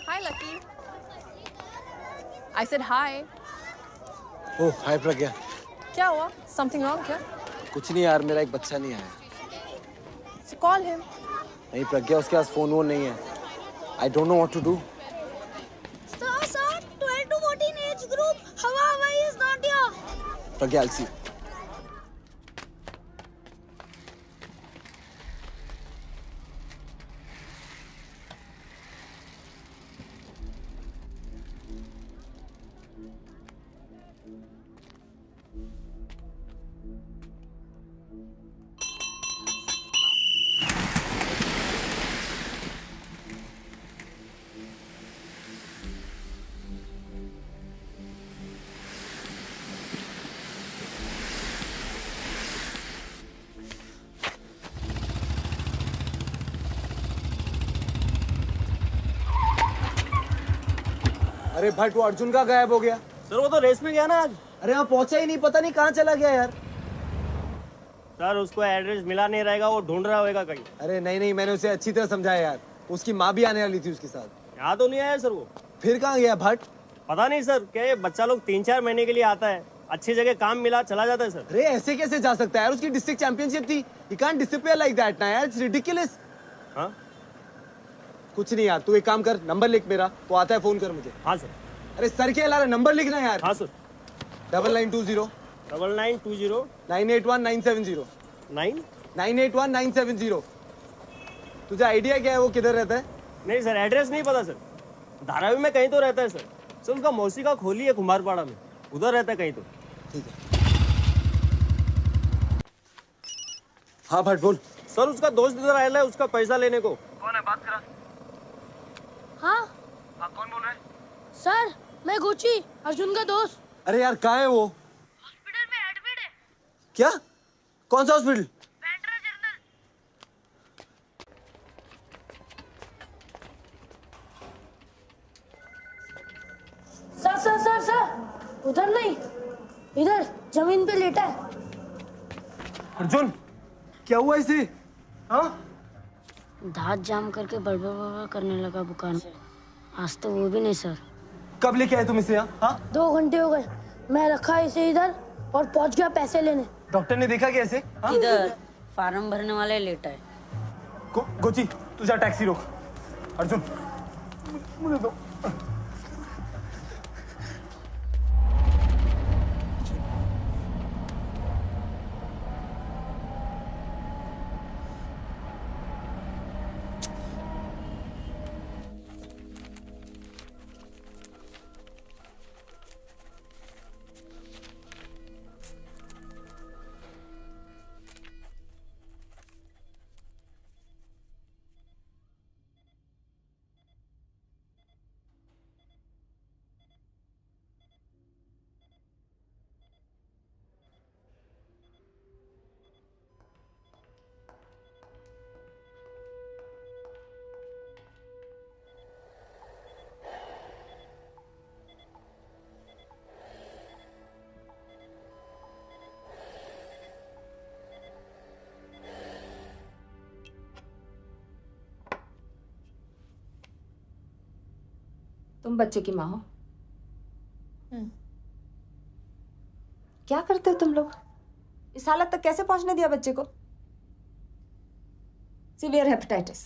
Hi, Lucky. I said hi. ओह, हाय प्रज्ञा। क्या हुआ? Something wrong क्या? कुछ नहीं यार, मेरा एक बच्चा नहीं आया। So call him. नहीं प्रज्ञा, उसके पास फोन वोन नहीं है। I don't know what to do. Sir, 12 to 14 age group. Hawaii is not here. Pragya, I'll see you. अरे भट्ट, वो अर्जुन का गायब हो गया। सर वो तो रेस में गया ना आज। अरे यहाँ पहुंचा ही नहीं, पता नहीं कहाँ चला गया यार। सर उसको एड्रेस मिला नहीं रहेगा, वो ढूंढ रहा होगा कहीं। अरे नहीं नहीं, मैंने उसे अच्छी तरह समझाया यार। उसकी माँ भी आने वाली थी उसके साथ। यहाँ तो नहीं आया सर वो। फिर कहाँ गया भट्ट? पता नहीं सर, क्या बच्चा लोग 3-4 महीने के लिए आता है, अच्छी जगह काम मिला चला जाता है सर। अरे ऐसे कैसे जा सकता है यार, उसकी डिस्ट्रिक्ट चैंपियनशिप थी। You can't disappear like that ना यार, it's ridiculous। हाँ? कुछ नहीं यार, तू एक काम कर, नंबर लिख मेरा, तो आता है फोन कर मुझे। हाँ सर। अरे सर के अलावा नंबर लिखना यार। हाँ सर। 9920 9920 981970 981970। तुझे आइडिया क्या है वो किधर रहता है? नहीं सर, एड्रेस नहीं पता सर। धारावी में कहीं तो रहता है सर। सर उसका मौसी का खोली है कुमारपाड़ा में, उधर रहता है कहीं तो। ठीक है। हाँ भट्ट बोल। सर उसका दोस्त इधर आया है उसका पैसा लेने को। कौन है, बात करा। हाँ कौन बोल रहे हैं? सर, मैं गुची, अर्जुन का दोस्त। अरे यार कहाँ है वो? हॉस्पिटल में एडमिट है। क्या? कौन सा हॉस्पिटल? बैंड्रा जनरल। सर, उधर नहीं, इधर जमीन पे लेटा है। अर्जुन, क्या हुआ इसे? हाँ? दांत जाम करके बड़बड़ करने लगा बुखार में। आज तो वो भी नहीं सर। कब लेके आए तुम इसे यहाँ? हाँ? 2 घंटे हो गए, मैं रखा इसे इधर और पहुंच गया पैसे लेने। डॉक्टर ने देखा कैसे? हाँ? इधर फार्म भरने वाले लेटा है। गोची, तू जा टैक्सी रोक। अर्जुन, मुझे दो। तुम बच्चे की माँ हो। क्या करते हो तुम लोग? इस हालत तक कैसे पहुंचने दिया बच्चे को? सीवियर हेपेटाइटिस,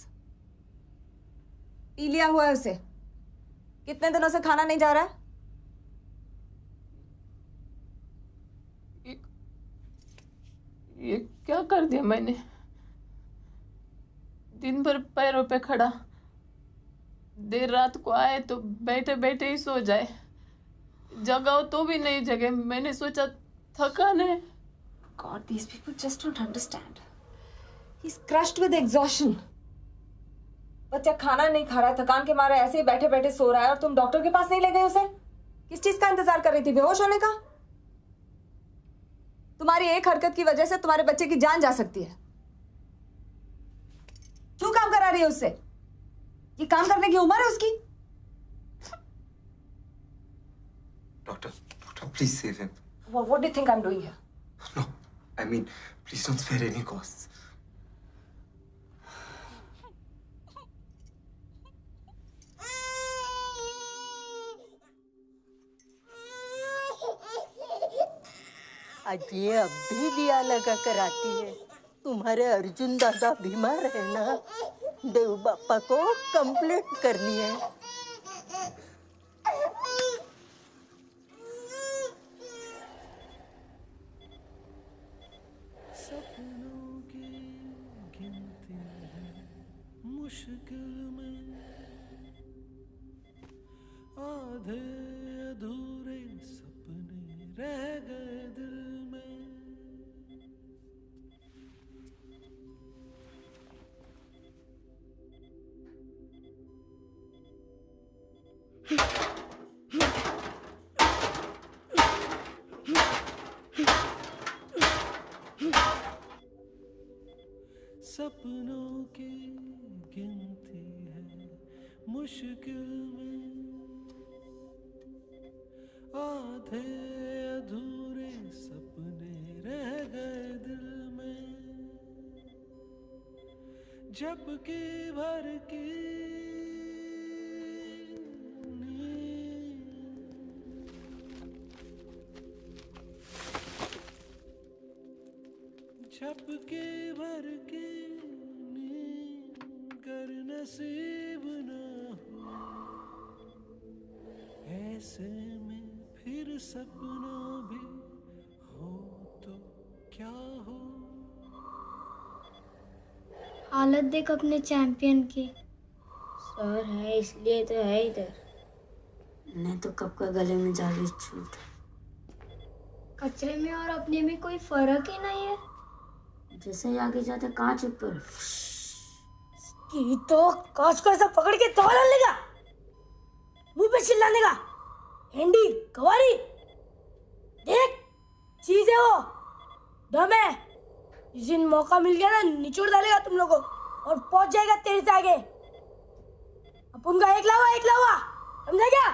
पी लिया हुआ है उसे। कितने दिनों से खाना नहीं जा रहा है? ये क्या कर दिया मैंने? दिन भर पैरों पे खड़ा, देर रात को आए तो बैठे बैठे ही सो जाए, जगाओ तो भी नहीं जगे। मैंने सोचा थकान है। God, these people just don't understand. He's crushed with exhaustion. बच्चा खाना नहीं खा रहा है, थकान के मारे ऐसे ही बैठे बैठे सो रहा है, और तुम डॉक्टर के पास नहीं ले गए उसे? किस चीज का इंतजार कर रही थी? बेहोश होने का? तुम्हारी एक हरकत की वजह से तुम्हारे बच्चे की जान जा सकती है। क्यों काम करा रही है उससे? ये काम करने की उम्र है उसकी? Doctor, please save him. What do you think I'm doing here? No, I mean, please don't spare any costs. आज ये अब भी दिया लगा कर आती है। तुम्हारे अर्जुन दादा बीमार है ना, देव बापा को कंप्लेंट करनी है। सपनों की गिनती है मुश्किल में, आधे अधूरे सपने रह गए दिल में। सपनों की गिनती है मुश्किल में, आधे अधूरे सपने रह गए दिल में। झपकी भर की झपकी भर की नींद कर नसीब न हो, ऐसे में फिर सपना भी हो तो क्या हो। हालत देख अपने चैंपियन की। सर है इसलिए तो है इधर, नहीं तो कब का गले में जाली छूट। कचरे में और अपने में कोई फर्क ही नहीं है। जैसे ही आगे जाते कांच ऊपर कि तो कांच को ऐसा पकड़ के तवा डालने का, मुंह पे चिल्लाने का, हैंडी कवारी देख चीज है वो, दम है। जिस दिन मौका मिल गया ना, निचोड़ डालेगा तुम लोगों को और पहुंच जाएगा तेरे से आगे। अपन का एक लावा समझा क्या?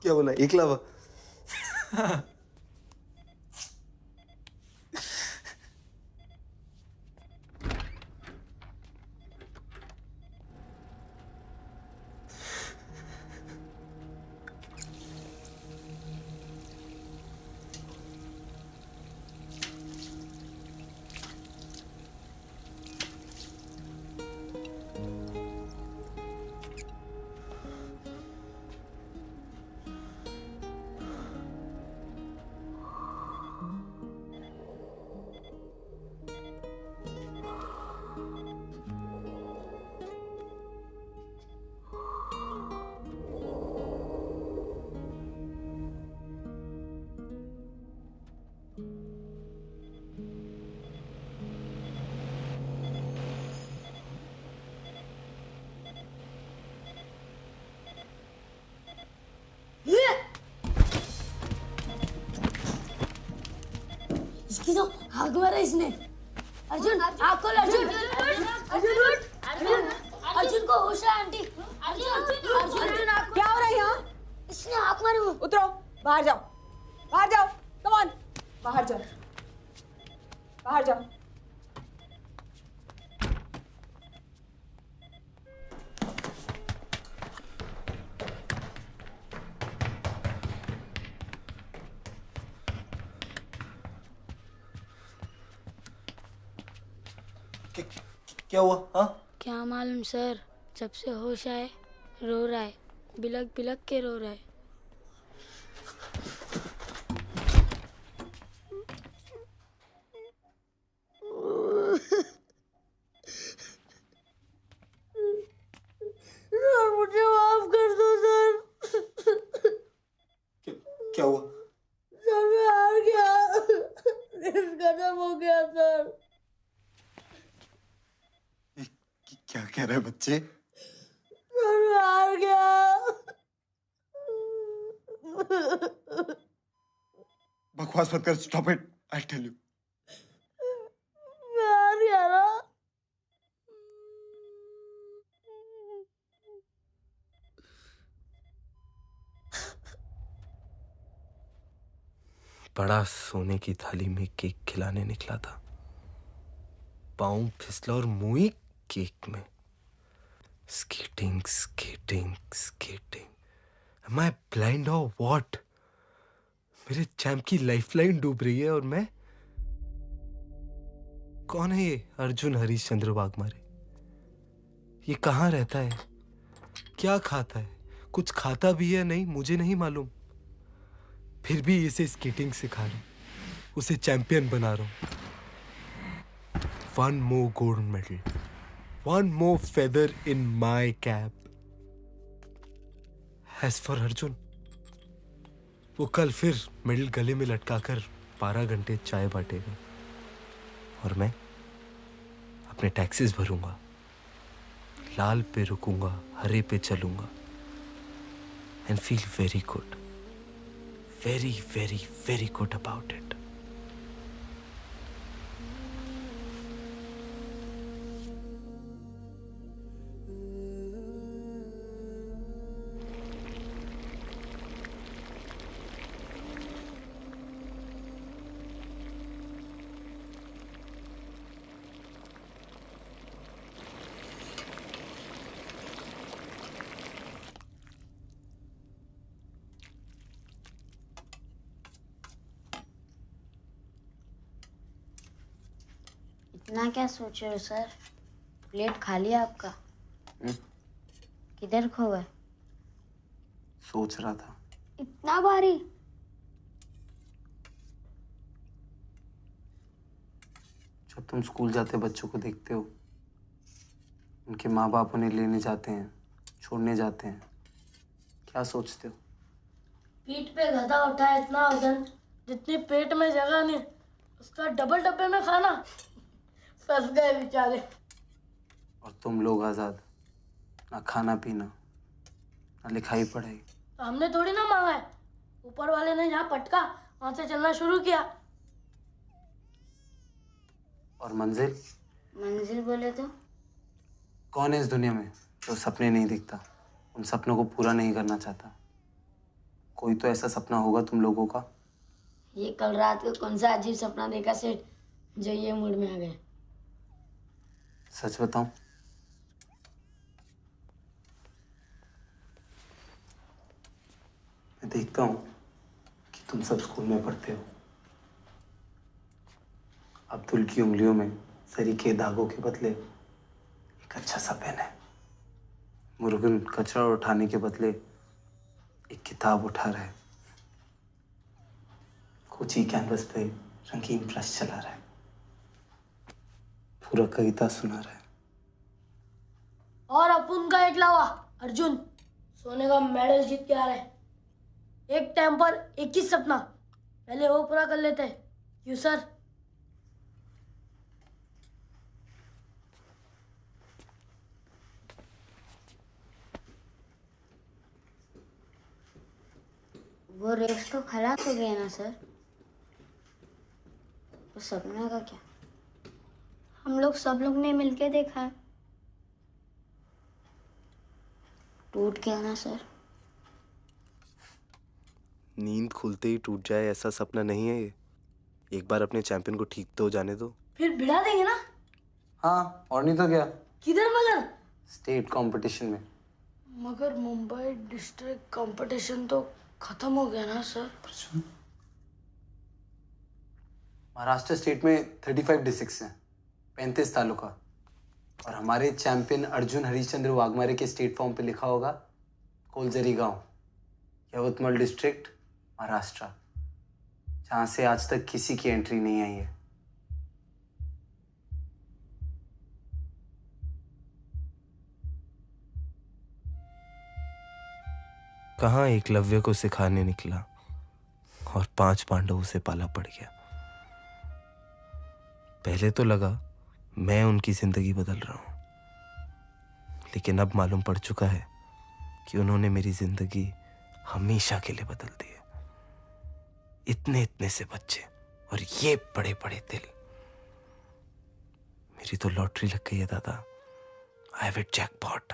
क्या बोला? एकलावा? इसकी तो आग मारा इसने। अर्जुन आग खोल, अर्जुन अर्जुन को होश है आंटी। अर्जुन क्या हो रहा है यहाँ? इसने आग मारी। उतरो। बाहर जाओ, बाहर जाओ, कम ऑन, बाहर जाओ, बाहर जाओ। क्या हुआ? हाँ, क्या मालूम सर, जब से होश आए रो रहा है, बिलक बिलक के रो रहा है। सर मुझे माफ कर दो सर। क्या हुआ? सर मैं हार गया, रेस खत्म हो गया सर। क्या कह रहे बच्चे? सर मैं हार गया। बकवास मत कर, stop it, I tell you. मैं हार गया ना। बड़ा सोने की थाली में केक खिलाने निकला था, पाँव फिसला और मुंह केक में। स्केटिंग स्केटिंग स्केटिंग, एम आई ब्लाइंड और व्हाट? मेरे चैंप की लाइफलाइन डूब रही है और मैं? कौन है ये अर्जुन हरीशचंद्र वाघमारे? ये कहाँ रहता है? क्या खाता है? कुछ खाता भी है नहीं मुझे नहीं मालूम। फिर भी इसे स्केटिंग सिखा रहा हूं, उसे चैंपियन बना रहा हूं। One more gold medal, one more feather in my cap. As for Arjun, वो कल फिर मेडल गले में लटकाकर 12 घंटे चाय बांटेगा और मैं अपने टैक्सेस भरूंगा, लाल पे रुकूंगा, हरे पे चलूंगा and feel very good, very very very good about it. इतना क्या सोच रहे हो सर? प्लेट खाली है आपका। किधर खो गए? सोच रहा था। इतना भारी? जब तुम स्कूल जाते बच्चों को देखते हो, उनके माँ बाप उन्हें लेने जाते हैं, छोड़ने जाते हैं, क्या सोचते हो? पीठ पे गधा उठाया, इतना वजन जितनी पेट में जगह नहीं, उसका डबल डब्बे में खाना। फंस गए बेचारे। और तुम लोग आजाद, ना खाना पीना, ना लिखाई पढ़ाई। तो हमने थोड़ी ना मांगा है, ऊपर वाले ने जहाँ पटका वहां से चलना शुरू किया। और मंजिल? मंजिल बोले तो? कौन है इस दुनिया में जो सपने नहीं देखता, उन सपनों को पूरा नहीं करना चाहता? कोई तो ऐसा सपना होगा तुम लोगों का। ये कल रात को कौन सा अजीब सपना देखा सेठ जो ये मूड में आ गए? सच बताऊं, मैं देखता हूं कि तुम सब स्कूल में पढ़ते हो। अब्दुल की उंगलियों में सरी के धागों के बदले एक अच्छा सा पेन है। मुरुगन कचरा उठाने के बदले एक किताब उठा रहा है। कोची कैनवस पे रंगीन ब्रश चला रहा है, पूरा कविता सुना रहा है। और अपुन का एकलवा अर्जुन सोने का मेडल जीत के आ रहा है। एक टाइम पर एक ही सपना, पहले वो पूरा कर लेते हैं। क्यों सर? वो रेस तो खलास हो गया ना सर? वो सपने का क्या? हम लोग सब लोग ने मिलके देखा है। टूट गया ना सर? नींद खुलते ही टूट जाए ऐसा सपना नहीं है ये। एक बार अपने चैंपियन को ठीक तो जाने दो। फिर भिड़ा देंगे ना? हाँ, और नहीं तो क्या। किधर मगर? स्टेट कंपटीशन में। मगर मुंबई डिस्ट्रिक्ट कंपटीशन तो खत्म हो गया ना सर? महाराष्ट्र स्टेट में 35 डिस्ट्रिक्ट्स हैं, 35 तालुका, और हमारे चैंपियन अर्जुन हरीशचंद्र वाघमारे के स्टेट फॉर्म पे लिखा होगा कोलजरी गांव, यवतमाल डिस्ट्रिक्ट, महाराष्ट्र, जहां से आज तक किसी की एंट्री नहीं आई है। कहाँ एकलव्य को सिखाने निकला और 5 पांडवों से पाला पड़ गया। पहले तो लगा मैं उनकी जिंदगी बदल रहा हूं, लेकिन अब मालूम पड़ चुका है कि उन्होंने मेरी जिंदगी हमेशा के लिए बदल दी है। इतने इतने से बच्चे और ये बड़े बड़े दिल। मेरी तो लॉटरी लग गई है दादा। I have hit jackpot.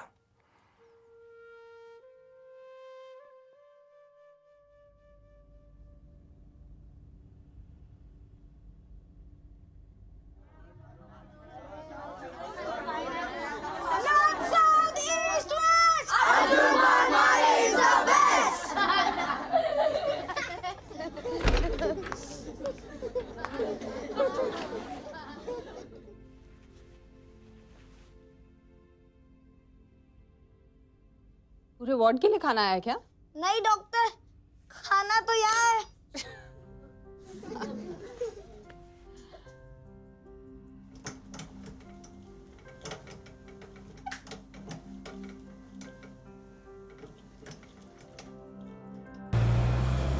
पूरे वार्ड के लिए खाना आया क्या? नहीं डॉक्टर, खाना तो यहाँ है।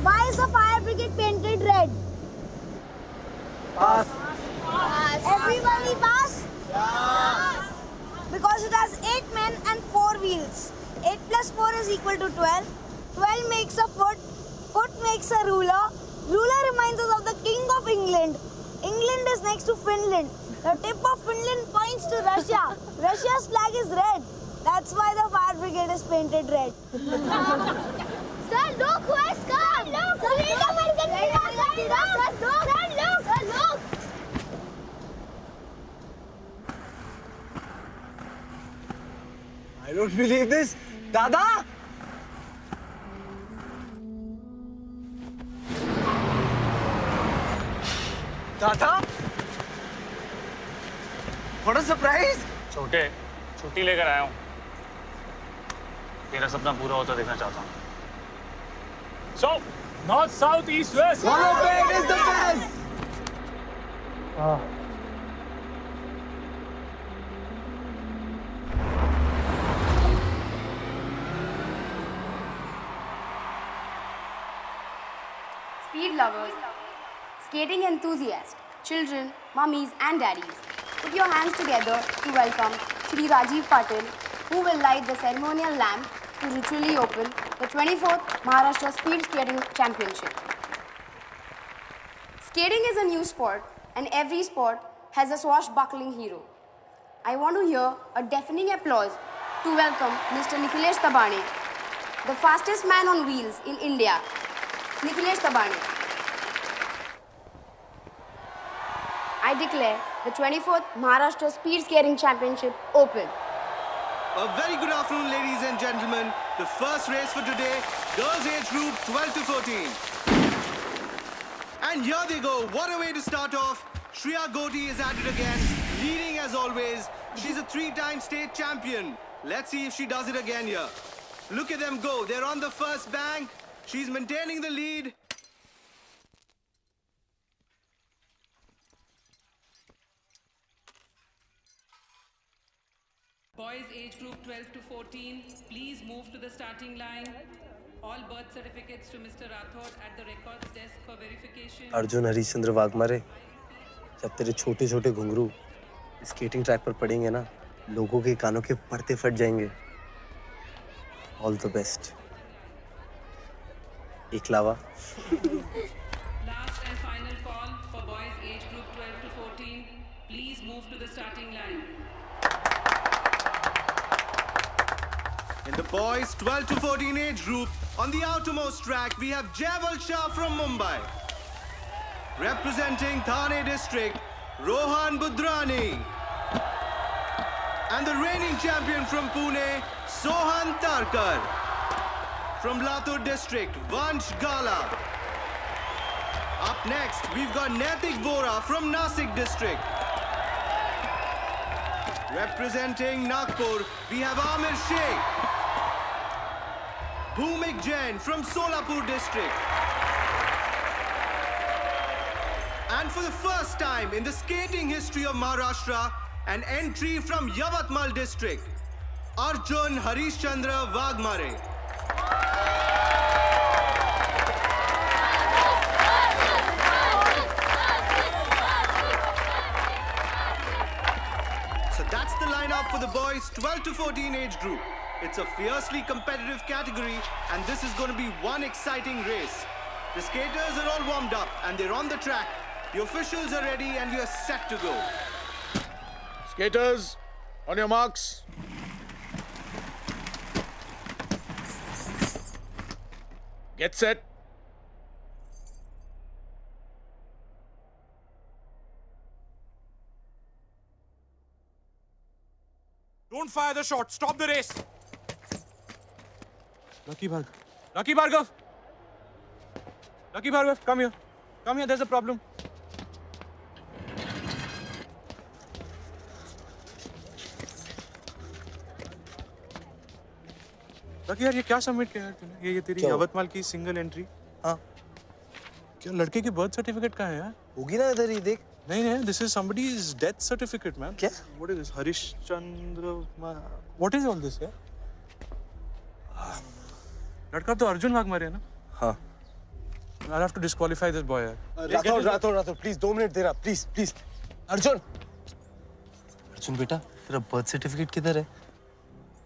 Why is the fire brigade painted red? Pass. Everybody pass? Because it has 8 men and 4 wheels. 8 plus 4 is equal to 12. 12 makes a foot. Foot makes a ruler. Ruler reminds us of the King of England. England is next to Finland. The tip of Finland points to Russia. Russia's flag is red. That's why the fire brigade is painted red. Sir, look who has come! Look! Sir, look! Sir, look! I don't believe this. दादा! दादा! What a surprise! छोटे, छुट्टी लेकर आया हूँ। तेरा सपना पूरा होता देखना चाहता हूँ। So, north, south, east, west. One of it is the best. Speed lovers, skating enthusiasts, children, mummies and daddies, put your hands together to welcome Shri Rajiv Patil, who will light the ceremonial lamp to ritually open the 24th Maharashtra Speed Skating Championship. Skating is a new sport and every sport has a swashbuckling hero. I want to hear a deafening applause to welcome Mr. Nikhilesh Tabane, the fastest man on wheels in India. Nikhilesh Tabane. I declare the 24th Maharashtra Speed Skating Championship open. A very good afternoon, ladies and gentlemen. The first race for today, girls age group 12 to 14. And here they go. What a way to start off. Shreya Goti is at it again, leading as always. She's a 3-time state champion. Let's see if she does it again here. Look at them go. They're on the first bank. She's maintaining the lead. Boys age group 12 to 14, please move to the starting line. All birth certificates to Mr. Rathod at the records desk for verification. Arjun Harishchandra Waghmare, जब तेरे छोटे छोटे घुंघरू skating track पर पड़ेंगे ना, लोगों के कानों के पर्दे फट जाएंगे। All the best. एकलावा। Last and final call for boys age group 12 to 14. Please move to the starting line. In the boys 12 to 14 age group, on the outermost track, we have Jaival Shah from Mumbai. Representing Thane district, Rohan Budrani. And the reigning champion from Pune, Sohan Tarkar. From Latur district, Vansh Gala. Up next, we've got Naitik Vora from Nasik district. Representing Nagpur, we have Amir Sheikh. Bhumik Jain from Solapur district. And for the first time in the skating history of Maharashtra, an entry from Yavatmal district, Arjun Harishchandra Wagmare. So that's the lineup for the boys 12 to 14 age group. It's a fiercely competitive category, and this is going to be one exciting race. The skaters are all warmed up and they're on the track. The officials are ready and we are set to go. Skaters, on your marks. Get set. Don't fire the shot. Stop the race. Lucky Bhargav. Lucky Bhargav. Lucky Bhargav, come here. Come here, there's a problem. Lucky यार ये क्या submit किया यार तूने? ये तेरी यवतमाल की single entry. हाँ। क्या लड़के की बर्थ सर्टिफिकेट कहाँ है यार? होगी ना इधर ही देख। नहीं, this is somebody's death certificate, man. क्या? What is this? Harishchandra. What is all this, यार? लड़का तो अर्जुन वाघमारे है ना? हाँ। I'll have to disqualify this boy, यार। राठौर, please 2 मिनट दे रहा, please. अर्जुन बेटा, तेरा बर्थ सर्टिफिकेट किधर है?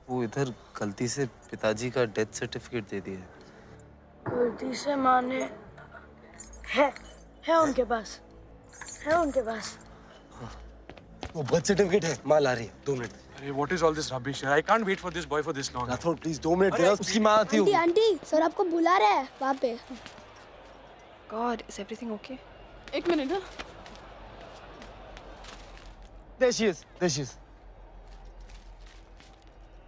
वो इधर गलती से पिताजी का डेथ सर्टिफिकेट दे दिया है। गलती से माँ ने है उनके पास। वो बर्थ सर्टिफिकेट है, माँ ला रही है, 2 मिनट। अरे what is all this rubbish? I can't wait for this boy for this long. Rathore please 2 minute दे रहा, उसकी माँ आती होगी। आंटी सर आपको बुला रहे हैं वहाँ पे। God, is everything okay? एक मिनट हाँ। There she is.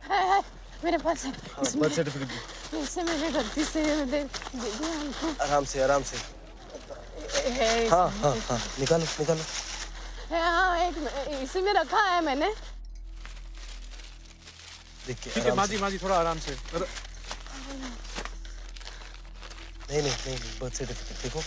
है मेरे पास है। Birth certificate. इससे मैंने गलती से दे दिया हमको। आराम से। हाँ, निकालो। हाँ, एक इसी में रखा है मैंने। देखिए। ठीक है माजी थोड़ा आराम से। नहीं बर्थ सर्टिफिकेट देखो।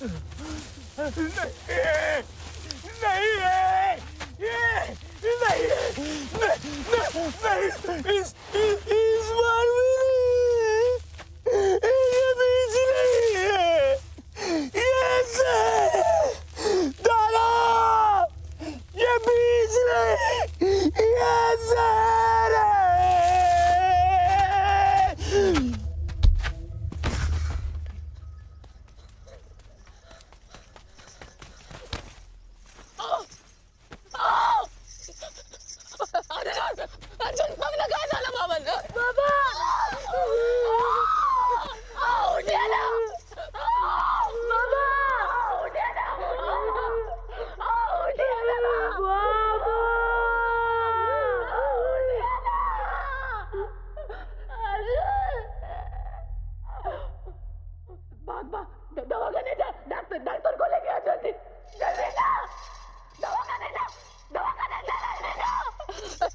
इस बार ये बीच नहीं है। यस दादा, ये बीच नहीं। यस अर्जुन पगला कहाँ झाला बाबा? बाबा उठिया ना बाबा, उठिया ना उठिया ना बाबा, उठिया ना अर्जुन। भाग भाग दवाखाने जा, डॉक्टर को लेके आ जल्दी जल्दी ना, दवाखाने जा दवाखाने जा जल्दी ना।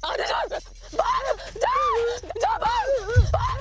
अर्जुन भाग जा जा भाग भाग।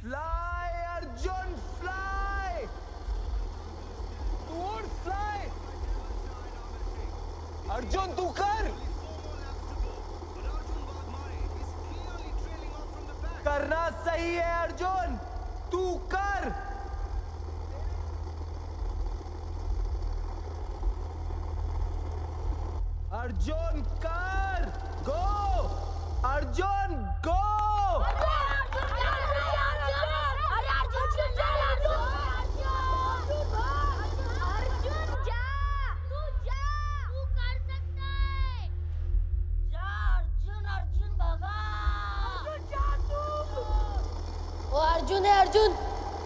Fly, Arjun, fly! तू fly! अर्जुन तू कर! करना सही है अर्जुन, तू कर! अर्जुन कर! Go! अर्जुन go! अर्जुन है अर्जुन,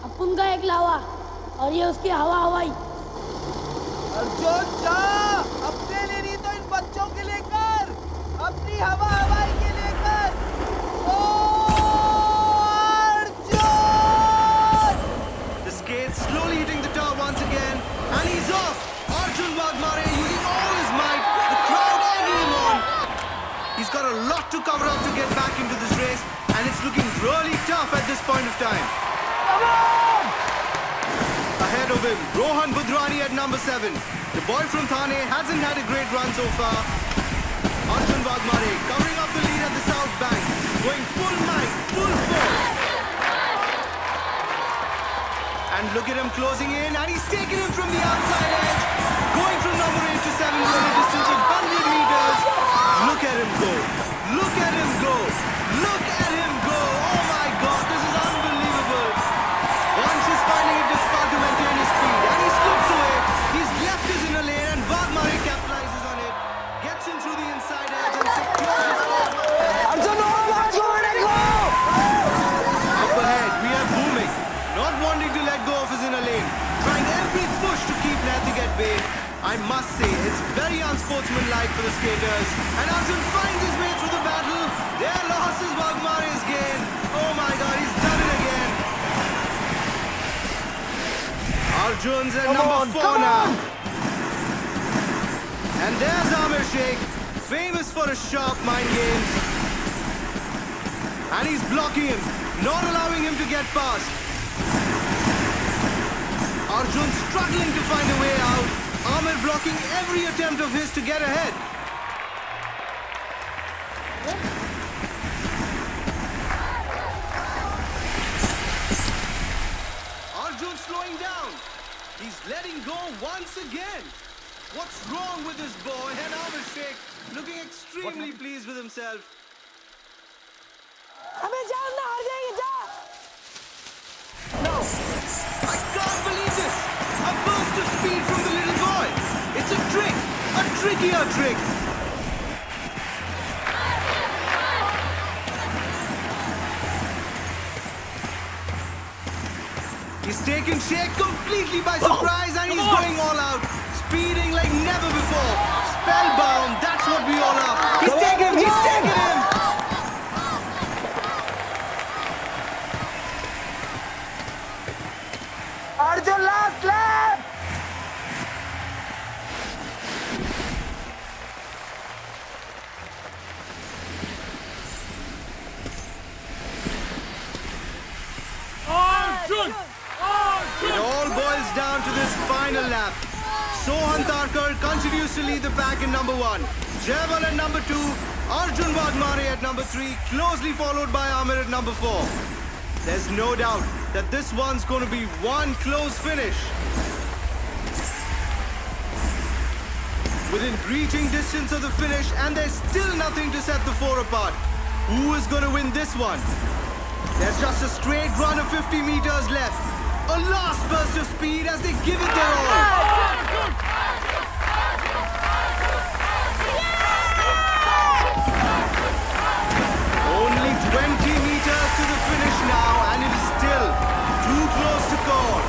अपन का एक लावा और ये उसकी हवा हवाई। अर्जुन जा, अपने लिए नहीं तो इन बच्चों के लेकर, अपनी हवा हवाई के लेकर। ओ Arjun! The skate slowly hitting the top once again, and he's off. Arjun Wagmare using all his might. The crowd egging him on. He's got a lot to cover up to get back into this race, and it's looking really tough at this point of time. Come on! Ahead of him, Rohan Budrani at number 7. The boy from Thane hasn't had a great run so far. Arjun Wagmare covering up the lead at the south bank, going full might, full force. And look at him closing in, and he's taking him from the outside edge, going from number 8 to 7 with a distance of 100 meters. Look at him go! Look at him go! Look at him go! Oh my God, this is unbelievable! Vansh is finding it difficult to maintain his speed, and he slips away. He's left his inner lane, and Wagmare capitalizes on it, gets in through the inside edge, and secures his Arjun, no, go! Up ahead, we have Bhumik, not wanting to let go of his inner lane, trying every push to keep Natik at bay. I must say, it's very unsportsmanlike for the skaters. And Arjun finds his way through the battle. Their loss is Wagmare's gain. Oh my God, he's done it again. Arjun's at number 4 now. And there's Amir Sheikh, famous for his sharp mind games. And he's blocking him, not allowing him to get past. Arjun struggling to find a way out. Amir blocking every attempt of his to get ahead. Arjun slowing down. He's letting go once again. What's wrong with this boy? And Abhishek looking extremely pleased with himself. No! I can't believe this! A burst of speed from the little boy! It's a trick! A trickier trick! He's taken Sheikh completely by surprise and he's going all out. Speeding like never before. Spellbound, that's what we all are. He's taken him! Arjun, last lap! Arjun! It all boils down to this final lap. Sohan Tarkar continues to lead the pack in number 1. Jaiwal at number 2. Arjun Wagmare at number 3. Closely followed by Amir at number 4. There's no doubt that this one's going to be one close finish. Within reaching distance of the finish, and there's still nothing to set the 4 apart. Who is going to win this one? There's just a straight run of 50 meters left. A last burst of speed as they give it their all. Only 20 meters to the finish now, and it is still too close to call.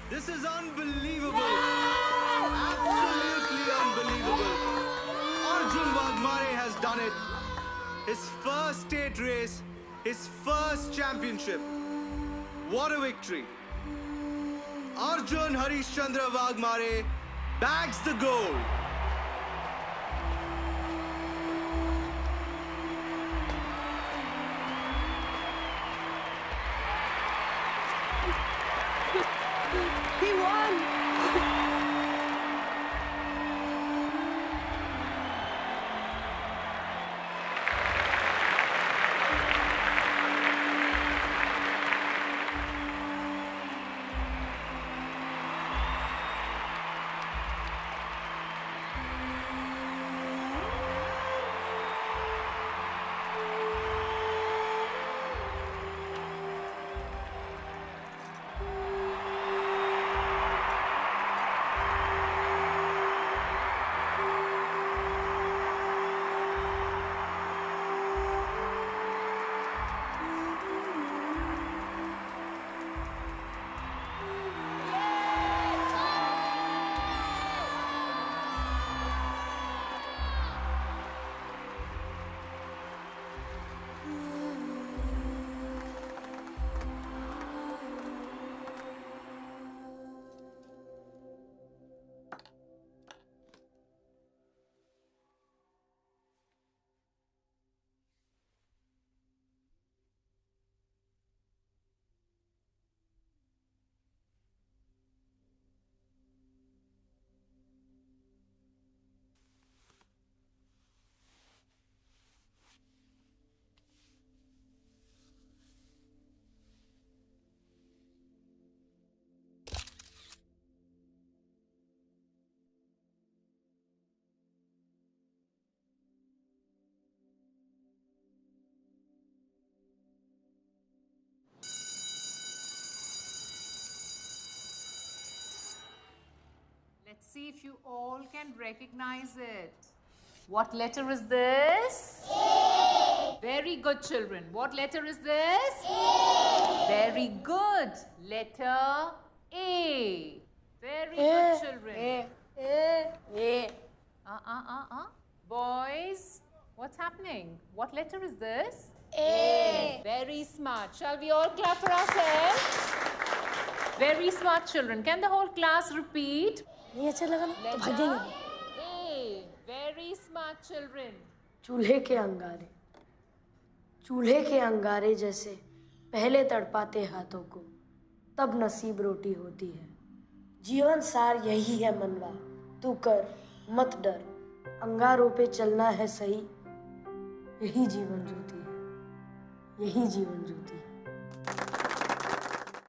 This is unbelievable. Absolutely unbelievable. Arjun Wagmare has done it. His first state race, his first championship. What a victory. Arjun Harishchandra Wagmare bags the gold. He won! see if you all can recognize it. What letter is this? A. Very good, children. What letter is this? A. Very good. Letter A. Very good, children. A. Boys, what's happening? What letter is this? A. Very smart. Shall we all clap for ourselves? Very smart, children. Can the whole class repeat? नहीं अच्छा लगा ना तो भागेंगे। A. Very smart, children. चूल्हे के अंगारे, चूल्हे के अंगारे जैसे पहले तड़पाते हाथों को, तब नसीब रोटी होती है। जीवन सार यही है मनवा, तू कर मत डर, अंगारों पे चलना है सही, यही जीवन ज्योति है, यही जीवन ज्योति है।